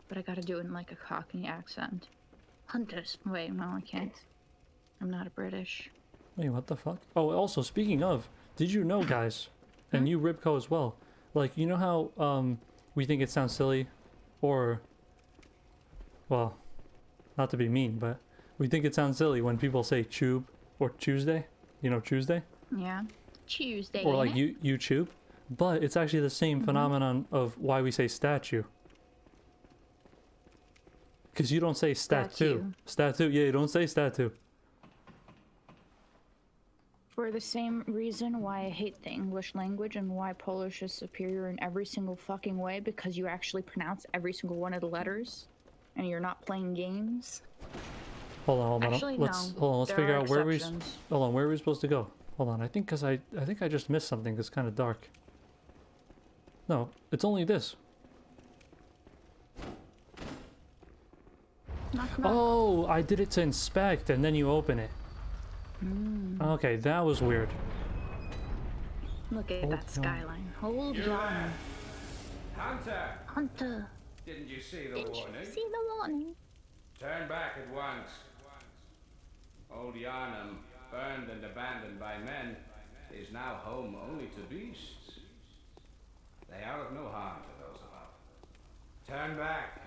But I gotta do it in like a Cockney accent. Hunters. Wait, no, I can't. I'm not a British.
Wait, what the fuck? Oh, also, speaking of, did you know, guys, and you Ribco as well, like, you know how we think it sounds silly, or, well, not to be mean, but we think it sounds silly when people say tube or Tuesday, you know, Tuesday,
Yeah. Tuesday.
or like
innit?
YouTube, but it's actually the same phenomenon of why we say statue. Because you don't say statue. Statue, yeah, you don't say statue.
For the same reason why I hate the English language and why Polish is superior in every single fucking way, because you actually pronounce every single one of the letters and you're not playing games.
Hold on.
Actually,
Let's
no.
hold on. Let's
There
figure
are
out where we.
exceptions.
Hold on, where are we supposed to go? Hold on. I think I just missed something. It's kind of dark. No, it's only this.
Knock, knock.
Oh, I did it to inspect, and then you open it. Okay, that was weird.
Look at
Hold
that
on.
skyline. Hold on.
Hunter!
Hunter,
Didn't you see the
did you
warning?
see the warning?
Turn back at once. Old Yarnum, burned and abandoned by men, is now home only to beasts. They are of no harm to those above. Turn back,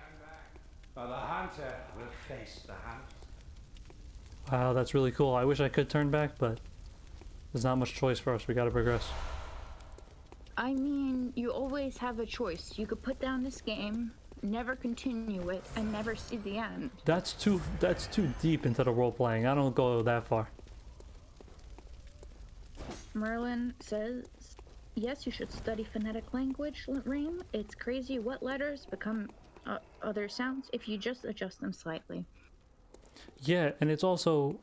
or the hunter will face the hunt.
Wow, that's really cool. I wish I could turn back, but there's not much choice for us. We gotta progress.
I mean, you always have a choice. You could put down this game, never continue it, and never see the end.
That's too deep into the role playing. I don't go that far.
Merlin says, yes, you should study phonetic language, Reem. It's crazy what letters become other sounds if you just adjust them slightly.
Yeah, and it's also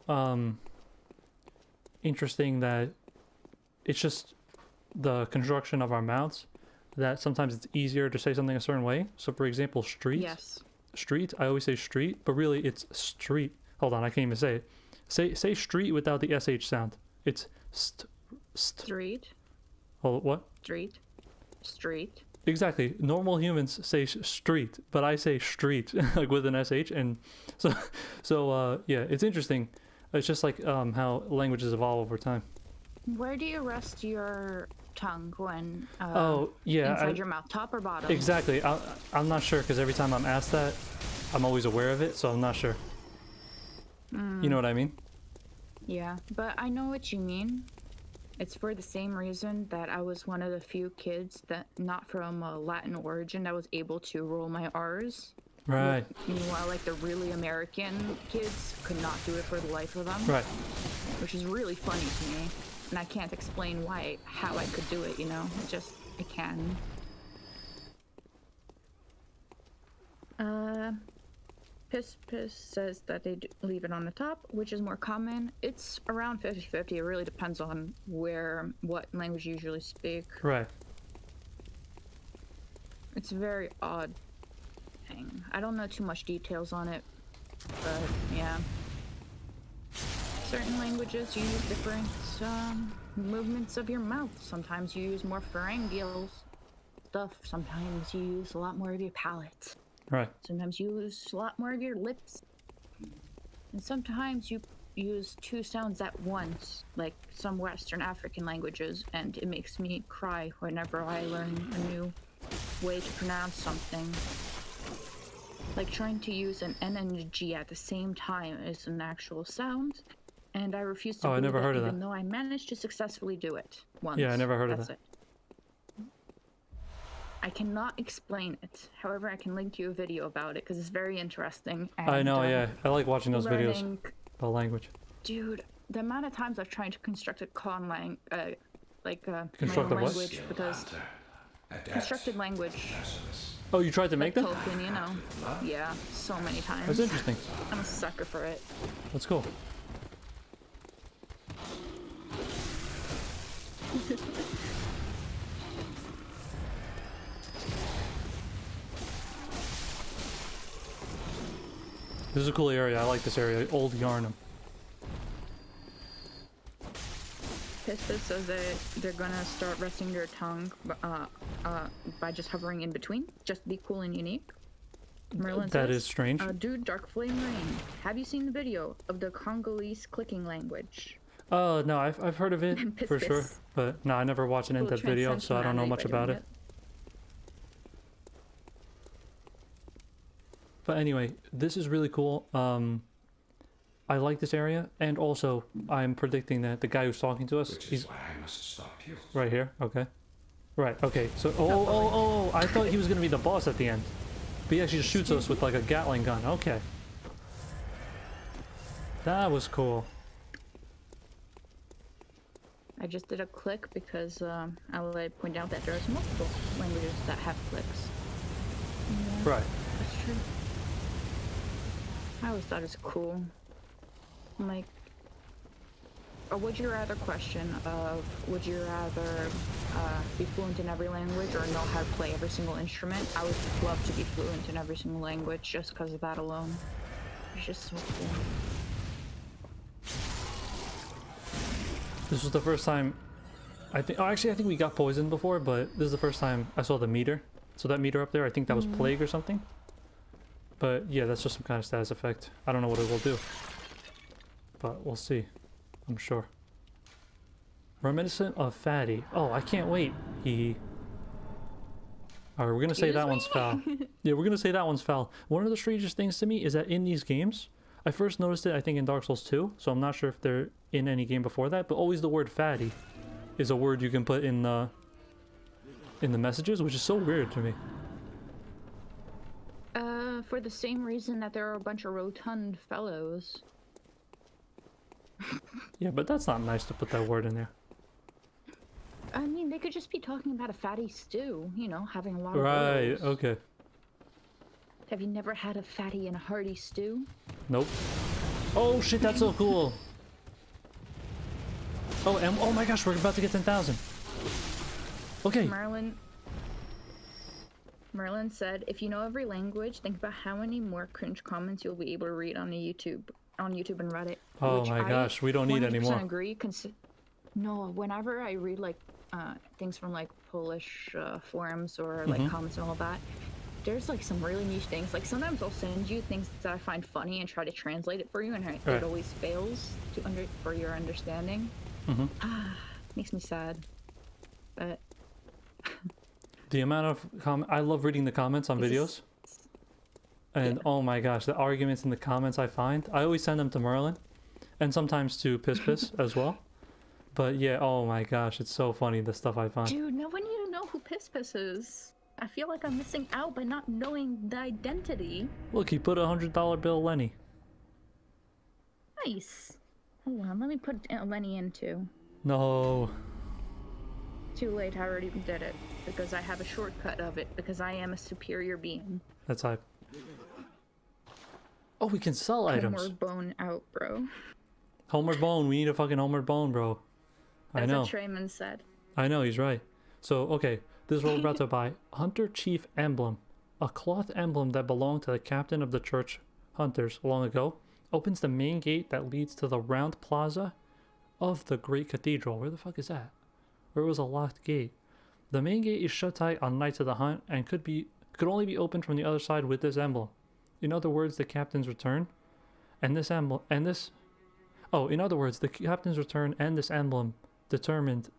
interesting that it's just the construction of our mouths that sometimes it's easier to say something a certain way. So for example, street.
Yes.
Street, I always say street, but really it's street. Hold on, I can't even say it. Say street without the sh sound. It's
Street.
Hold, what?
Street. Street.
Exactly. Normal humans say street, but I say street like with an sh, and so yeah, it's interesting. It's just like how languages evolve over time.
Where do you rest your tongue when
Oh yeah,
inside your mouth, top or bottom?
exactly. I'm not sure because every time I'm asked that, I'm always aware of it, so I'm not sure. You know what I mean?
Yeah, but I know what you mean. It's for the same reason that I was one of the few kids that not from a Latin origin that was able to roll my R's.
Right.
Meanwhile, like the really American kids could not do it for the life of them.
Right.
Which is really funny to me. And I can't explain how I could do it, you know? I can. Piss says that they leave it on the top, which is more common. It's around 50-50. It really depends on what language you usually speak.
Right.
It's a very odd thing. I don't know too much details on it, but yeah. Certain languages you use different movements of your mouth. Sometimes you use more pharyngeal stuff. Sometimes you use a lot more of your palate.
Right.
Sometimes you use a lot more of your lips. And sometimes you use two sounds at once, like some Western African languages, and it makes me cry whenever I learn a new way to pronounce something. Like trying to use an N and a G at the same time as an actual sound, and I refuse to
Oh, I
believe
never
it,
heard of
even
that.
though I managed to successfully do it once.
Yeah, I never heard of
That's
that.
it. I cannot explain it. However, I can link you a video about it because it's very interesting. And,
I know, yeah. I like watching those videos
learning-
about language.
Dude, the amount of times I've tried to construct a my
Construct a
own
what?
language because constructed language,
Oh, you tried to make
like
them?
Tolkien, you know. Yeah, so many times.
That's interesting.
I'm a sucker for it.
That's cool. This is a cool area. I like this area. Old Yarnum.
Pistis says that they're gonna start resting their tongue by just hovering in between. Just be cool and unique. Merlin
That
says,
is strange.
Dude, Dark Flame Rain, have you seen the video of the Congolese clicking language?
Oh, no, I've heard of it
Piss,
for sure.
piss.
But no, I never watched an
Little
in-depth video, so I don't know
transcensionality
much
by
about
doing
it. But anyway, this is really cool. I like this area, and also I'm predicting that the guy who's talking to us, he's
Why I must stop you.
right here. Okay, right. Okay. So oh! I thought he was gonna be the boss at the end, but he actually just shoots us with like a Gatling gun. Okay, that was cool.
I just did a click because I would point out that there's multiple languages that have clicks.
Right.
That's true. I always thought it was cool. like a would you rather question of would you rather be fluent in every language or know how to play every single instrument? I would love to be fluent in every single language just because of that alone. It's just so cool.
This was the first time I think. Oh, actually, I think we got poisoned before, but this is the first time I saw the meter. So that meter up there, I think that was plague or something. But yeah, that's just some kind of status effect. I don't know what it will do, but we'll see. I'm sure. Reminiscent of Fatty. Oh, I can't wait. He. Alright, we're gonna say that one's foul. Yeah, we're gonna say that one's foul. One of the strangest things to me is that in these games, I first noticed it, I think, in Dark Souls 2, so I'm not sure if they're in any game before that, but always the word fatty is a word you can put in the messages, which is so weird to me.
For the same reason that there are a bunch of rotund fellows.
Yeah, but that's not nice to put that word in there.
I mean, they could just be talking about a fatty stew, you know, having a lot of
Right,
rolls.
okay.
Have you never had a fatty and a hearty stew?
Nope. Oh shit, that's so cool. Oh, and oh my gosh, we're about to get 10,000. Okay.
Merlin said, if you know every language, think about how many more cringe comments you'll be able to read on YouTube and Reddit.
Oh my gosh, we don't need any more.
100% agree. No, whenever I read like things from like Polish forums or like comments and all that, there's like some really niche things. Like sometimes I'll send you things that I find funny and try to translate it for you, and it always fails for your understanding. Makes me sad, but.
The amount of I love reading the comments on videos. And oh my gosh, the arguments in the comments I find. I always send them to Merlin. And sometimes to Piss as well. But yeah, oh my gosh, it's so funny the stuff I find.
Dude, no one need to know who Piss is. I feel like I'm missing out by not knowing the identity.
Look, he put a $100 bill Lenny.
Nice. Hold on, let me put Lenny in too.
No.
Too late, I already did it. Because I have a shortcut of it. Because I am a superior being.
That's hype. Oh, we can sell items.
Homeward bone out, bro.
Homeward bone. We need a fucking homeward bone, bro. I know.
That's what Trayman said.
I know, he's right. So, okay. This is what we're about to buy. Hunter Chief Emblem. A cloth emblem that belonged to the captain of the church hunters long ago. Opens the main gate that leads to the round plaza of the Great Cathedral. Where the fuck is that? Where was a locked gate? The main gate is shut tight on nights of the hunt and could only be opened from the other side with this emblem. In other words, the captain's return and this emblem in other words, the captain's return and this emblem determined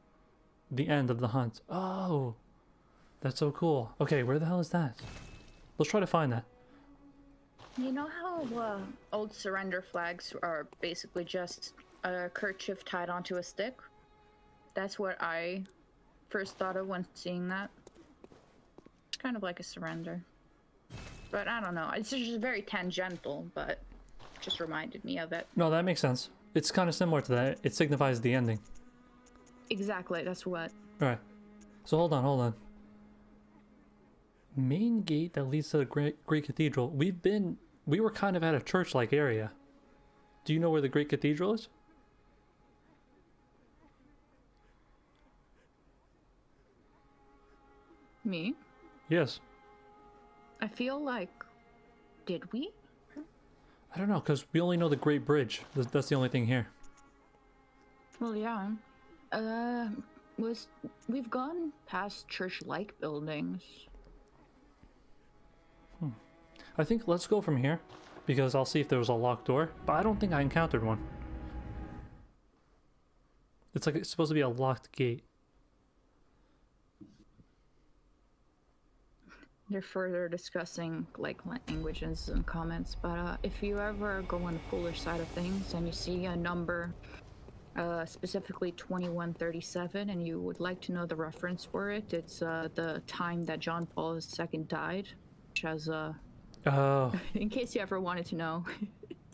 the end of the hunt. Oh, that's so cool. Okay, where the hell is that? Let's try to find that.
You know how old surrender flags are basically just a kerchief tied onto a stick? That's what I first thought of when seeing that. It's kind of like a surrender. But I don't know. It's just very tangential, but just reminded me of it.
No, that makes sense. It's kind of similar to that. It signifies the ending.
Exactly, that's what.
Alright. So hold on. Main gate that leads to the Great Cathedral. We were kind of at a church-like area. Do you know where the Great Cathedral is?
Me?
Yes.
I feel like... Did we?
I don't know, because we only know the Great Bridge. That's the only thing here.
Well, yeah. We've gone past church-like buildings.
I think let's go from here, because I'll see if there was a locked door, but I don't think I encountered one. It's like it's supposed to be a locked gate.
They're further discussing like languages and comments, but if you ever go on the Polish side of things and you see a number, specifically 2137, and you would like to know the reference for it, it's the time that John Paul II died, which has
Oh.
in case you ever wanted to know.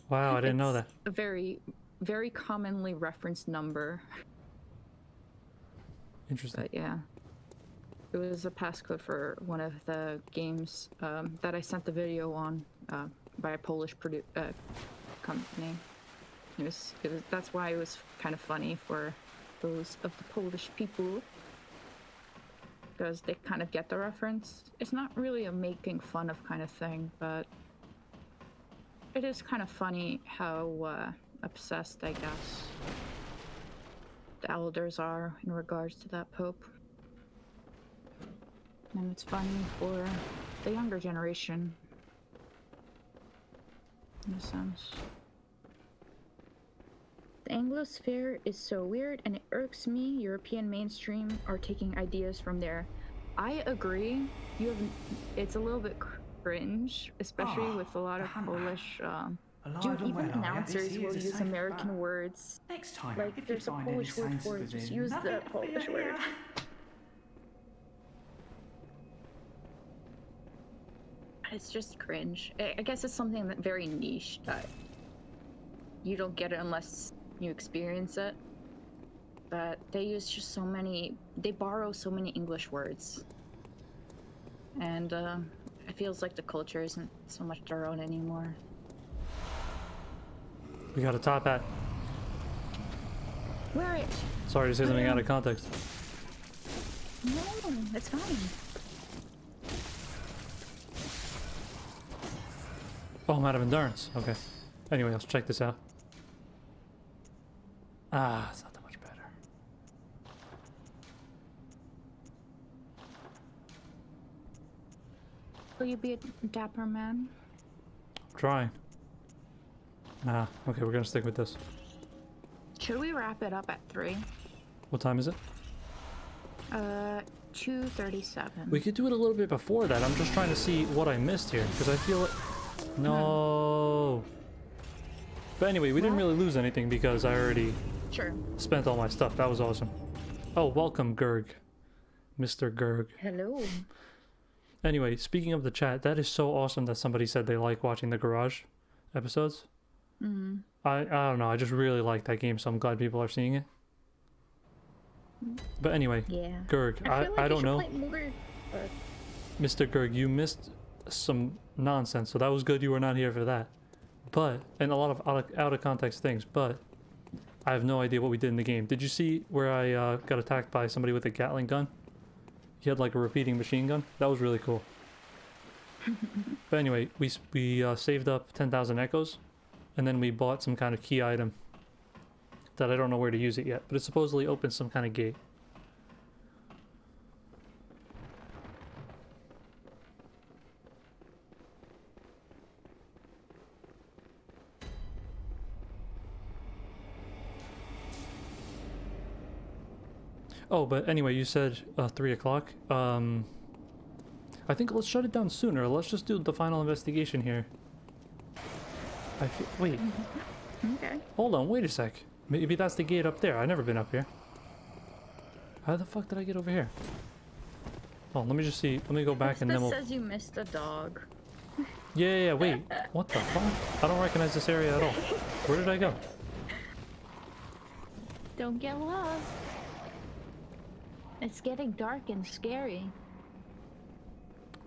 Wow, I didn't know that.
A very, very commonly referenced number.
Interesting.
But yeah. It was a passcode for one of the games that I sent the video on by a Polish company. That's why it was kind of funny for those of the Polish people, because they kind of get the reference. It's not really a making fun of kind of thing, but it is kind of funny how obsessed, I guess, the elders are in regards to that pope. And it's funny for the younger generation, in a sense. The Anglosphere is so weird and it irks me. European mainstream are taking ideas from there. I agree. It's a little bit cringe, especially with a lot of Polish. Dude, even announcers will use American words.
Next time,
Like,
if you
there's a
find
Polish
any
word for it,
Sainsbury's
just
in,
use
nothing
the
to
Polish
fear
word.
here.
It's just cringe. I guess it's something that very niche that you don't get it unless you experience it. But they use just so many, they borrow so many English words. And it feels like the culture isn't so much their own anymore.
We got a top hat.
Wear it!
Sorry to say something out of context.
No, it's fine.
Oh, I'm out of endurance. Okay. Anyway, let's check this out. Ah, it's not that much better.
Will you be a dapper man?
I'm trying. Nah, okay, we're gonna stick with this.
Should we wrap it up at 3?
What time is it?
2:37.
We could do it a little bit before that. I'm just trying to see what I missed here, because I feel it. No. But anyway, we didn't really lose anything because I already spent all my stuff. That was awesome. Oh, welcome, Gerg. Mr. Gerg.
Hello.
Anyway, speaking of the chat, that is so awesome that somebody said they like watching the Garage episodes.
Mm-hmm.
I don't know, I just really like that game, so I'm glad people are seeing it. But anyway,
Yeah.
Gerg, I don't know.
More, but...
Mr. Gerg, you missed some nonsense, so that was good you were not here for that. But, and a lot of out of context things, but I have no idea what we did in the game. Did you see where I got attacked by somebody with a Gatling gun? He had like a repeating machine gun. That was really cool. But anyway, we saved up 10,000 echoes, and then we bought some kind of key item that I don't know where to use it yet, but it supposedly opens some kind of gate. Oh, but anyway, you said 3 o'clock. I think let's shut it down sooner. Let's just do the final investigation here. Wait.
Okay.
Hold on, wait a sec. Maybe that's the gate up there. I've never been up here. How the fuck did I get over here? Oh, let me just see. Let me go back and then we'll...
says you missed a dog.
Yeah, wait. What the fuck? I don't recognize this area at all. Where did I go?
Don't get lost. It's getting dark and scary.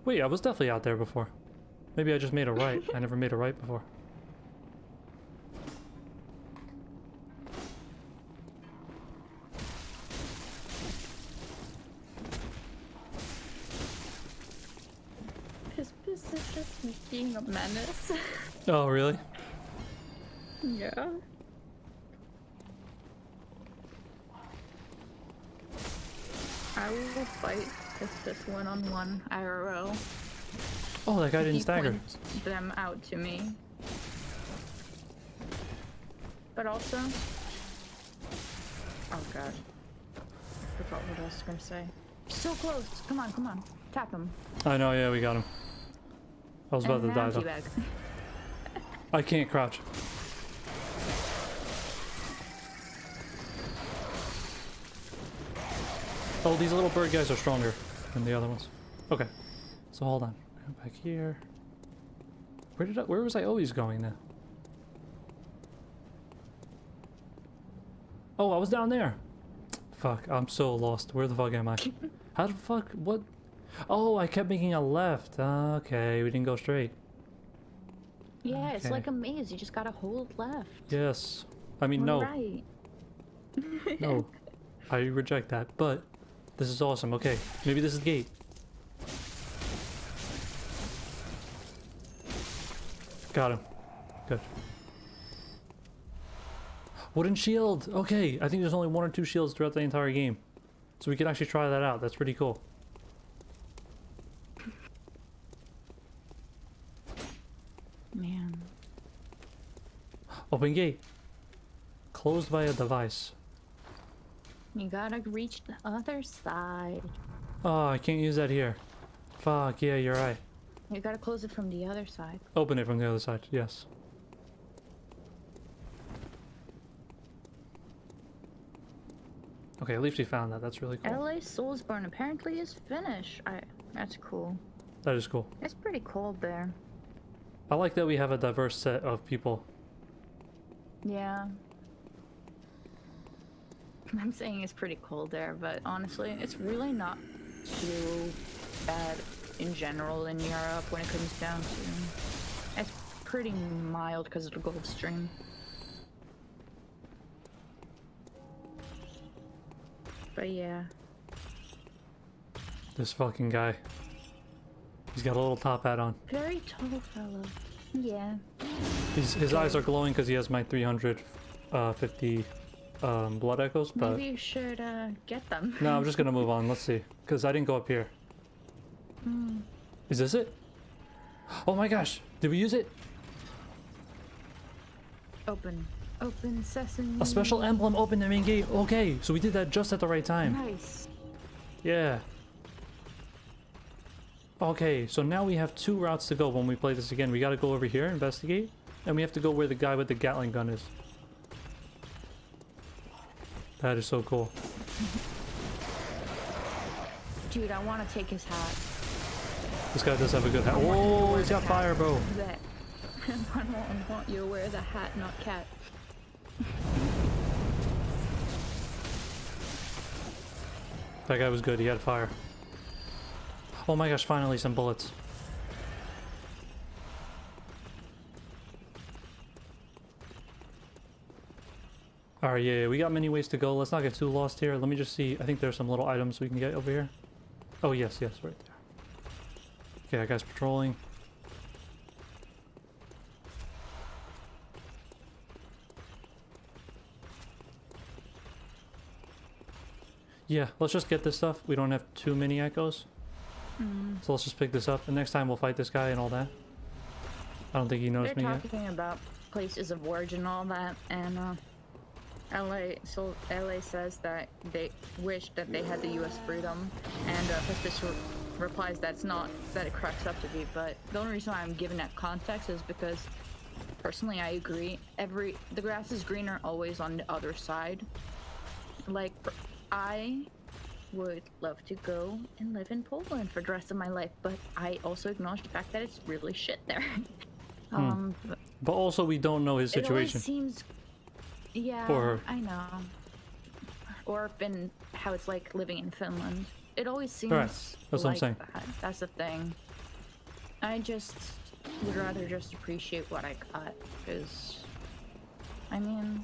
Wait, I was definitely out there before. Maybe I just made a right. I never made a right before.
This is just me being a menace.
Oh, really?
Yeah. I will fight this one-on-one IRL.
Oh, that guy
if
didn't
you
stagger.
point them out to me. But also... Oh god. I forgot what I was gonna say. So close! Come on. Tap him.
I know, yeah, we got him. I was about to die though.
Teabag.
I can't crouch. Oh, these little bird guys are stronger than the other ones. Okay, so hold on. Back here. Where was I always going now? Oh, I was down there. Fuck, I'm so lost. Where the fuck am I? How the fuck, what? Oh, I kept making a left. Okay, we didn't go straight.
Yeah, it's
Okay.
like a maze. You just gotta hold left.
Yes. I mean, no.
Right.
No. I reject that. But this is awesome. Okay. Maybe this is the gate. Got him. Good. Wooden shield! Okay, I think there's only 1 or 2 shields throughout the entire game. So we can actually try that out. That's pretty cool.
Man.
Open gate. Closed by a device.
You gotta reach the other side.
Oh, I can't use that here. Fuck, yeah, you're right.
You gotta close it from the other side.
Open it from the other side, yes. Okay, at least we found that. That's really cool.
LA Soulsborne apparently is finished. That's cool.
That is cool.
It's pretty cold there.
I like that we have a diverse set of people.
Yeah. I'm saying it's pretty cold there, but honestly, it's really not too bad in general in Europe when it comes down to. It's pretty mild because of the Gulf Stream. But yeah.
This fucking guy. He's got a little top hat on.
Very tall fellow. Yeah.
His eyes are glowing because he has my 350 blood echoes, but...
Maybe you should get them.
No, I'm just gonna move on. Let's see. Because I didn't go up here. Is this it? Oh my gosh! Did we use it?
Open sesame.
A special emblem opened the main gate. Okay, so we did that just at the right time.
Nice.
Yeah. Okay, so now we have 2 routes to go when we play this again. We gotta go over here, investigate, and we have to go where the guy with the Gatling gun is. That is so cool.
Dude, I want to take his hat.
This guy does have a good hat. Oh, he's got fire, bro.
That. I want you to wear the hat, not cat.
That guy was good. He had fire. Oh my gosh, finally some bullets. Alright, yeah, we got many ways to go. Let's not get too lost here. Let me just see. I think there's some little items we can get over here. Oh, yes, right there. Okay, that guy's patrolling. Yeah, let's just get this stuff. We don't have too many echoes. So let's just pick this up. And next time we'll fight this guy and all that. I don't think he knows me
They're
yet.
talking about places of origin and all that, and LA says that they wish that they had the U.S. freedom, and Hospice replies that's not that it cracks up to be. But the only reason why I'm giving that context is because personally I agree. The grass is greener always on the other side. Like, I would love to go and live in Poland for the rest of my life, but I also acknowledge the fact that it's really shit there.
But also we don't know his
It always
situation.
seems, yeah,
Or-
I know. Or been how it's like living in Finland. It always seems
Right, that's what I'm
like
saying.
that. That's the thing. I just would rather just appreciate what I got, because, I mean,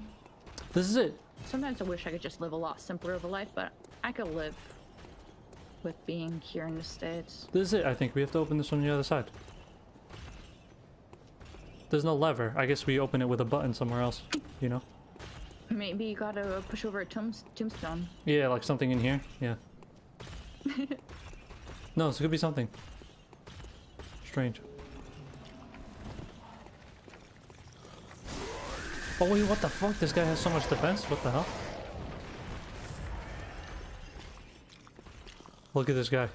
This is it.
sometimes I wish I could just live a lot simpler of a life, but I could live with being here in the States.
This is it, I think. We have to open this on the other side. There's no lever. I guess we open it with a button somewhere else, you know?
Maybe you gotta push over a tombstone.
Yeah, like something in here. Yeah. No, this could be something. Strange. Oh wait, what the fuck? This guy has so much defense? What the hell? Look at this guy.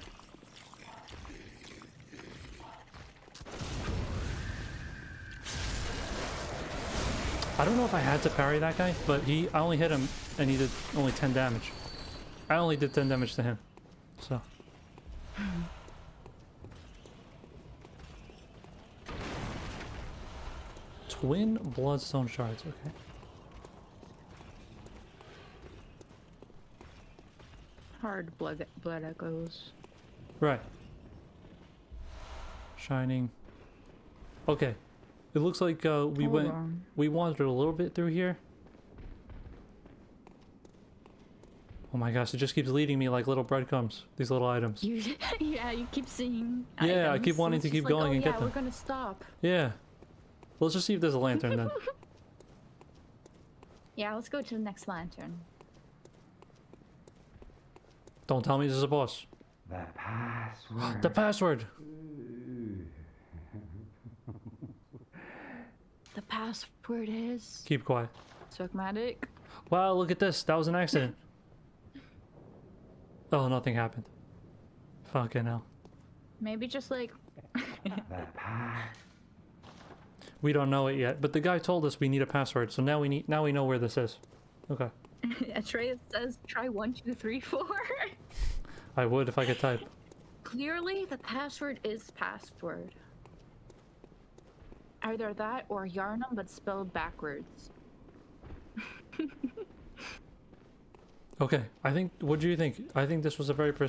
I don't know if I had to parry that guy, but I only hit him and he did only 10 damage. I only did 10 damage to him. So. Twin bloodstone shards, okay.
Hard blood echoes.
Right. Shining. Okay. It looks like we
Hold
went
on.
we wandered a little bit through here. Oh my gosh, it just keeps leading me like little breadcrumbs. These little items.
Yeah, you keep seeing.
Yeah, I
items,
keep
so
wanting
it's
to
just
keep
like,
going
oh,
and
yeah,
get them.
we're gonna stop.
Yeah. Let's just see if there's a lantern then.
Yeah, let's go to the next lantern.
Don't tell me this is a boss.
The password.
The password.
The password is
Keep quiet.
Sogmatic.
Wow, look at this. That was an accident. Oh, nothing happened. Fucking hell.
Maybe just like
The password.
We don't know it yet, but the guy told us we need a password, so now we know where this is. Okay.
Atreus says try 1, 2, 3, 4.
I would if I could type.
Clearly the password is password. Either that or Yarnum but spelled backwards.
Okay, what do you think? I think this was a very I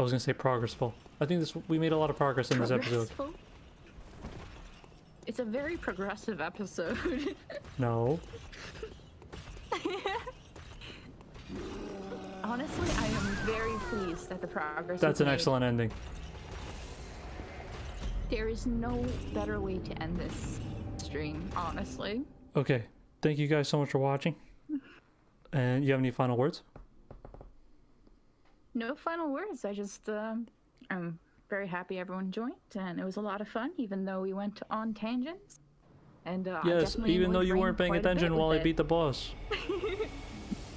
was gonna say progressful. I think we made a lot of progress in this episode.
Progressful? It's a very progressive episode.
No.
Honestly, I am very pleased at the progress.
That's
we've
an
made.
excellent ending.
There is no better way to end this stream, honestly.
Okay, thank you guys so much for watching. And you have any final words?
No final words. I just, I'm very happy everyone joined, and it was a lot of fun, even though we went on tangents. And I
Yes,
definitely
even though
annoyed
you
Rain
weren't paying
quite a bit
attention while
with
I
it.
beat the boss.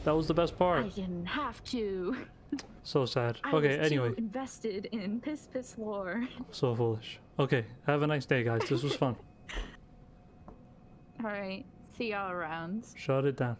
That was the best
I
part.
didn't have to.
So sad.
I
Okay,
was
anyway.
too invested in Piss lore.
So foolish. Okay, have a nice day, guys. This was fun.
All right, see y'all around.
Shut it down.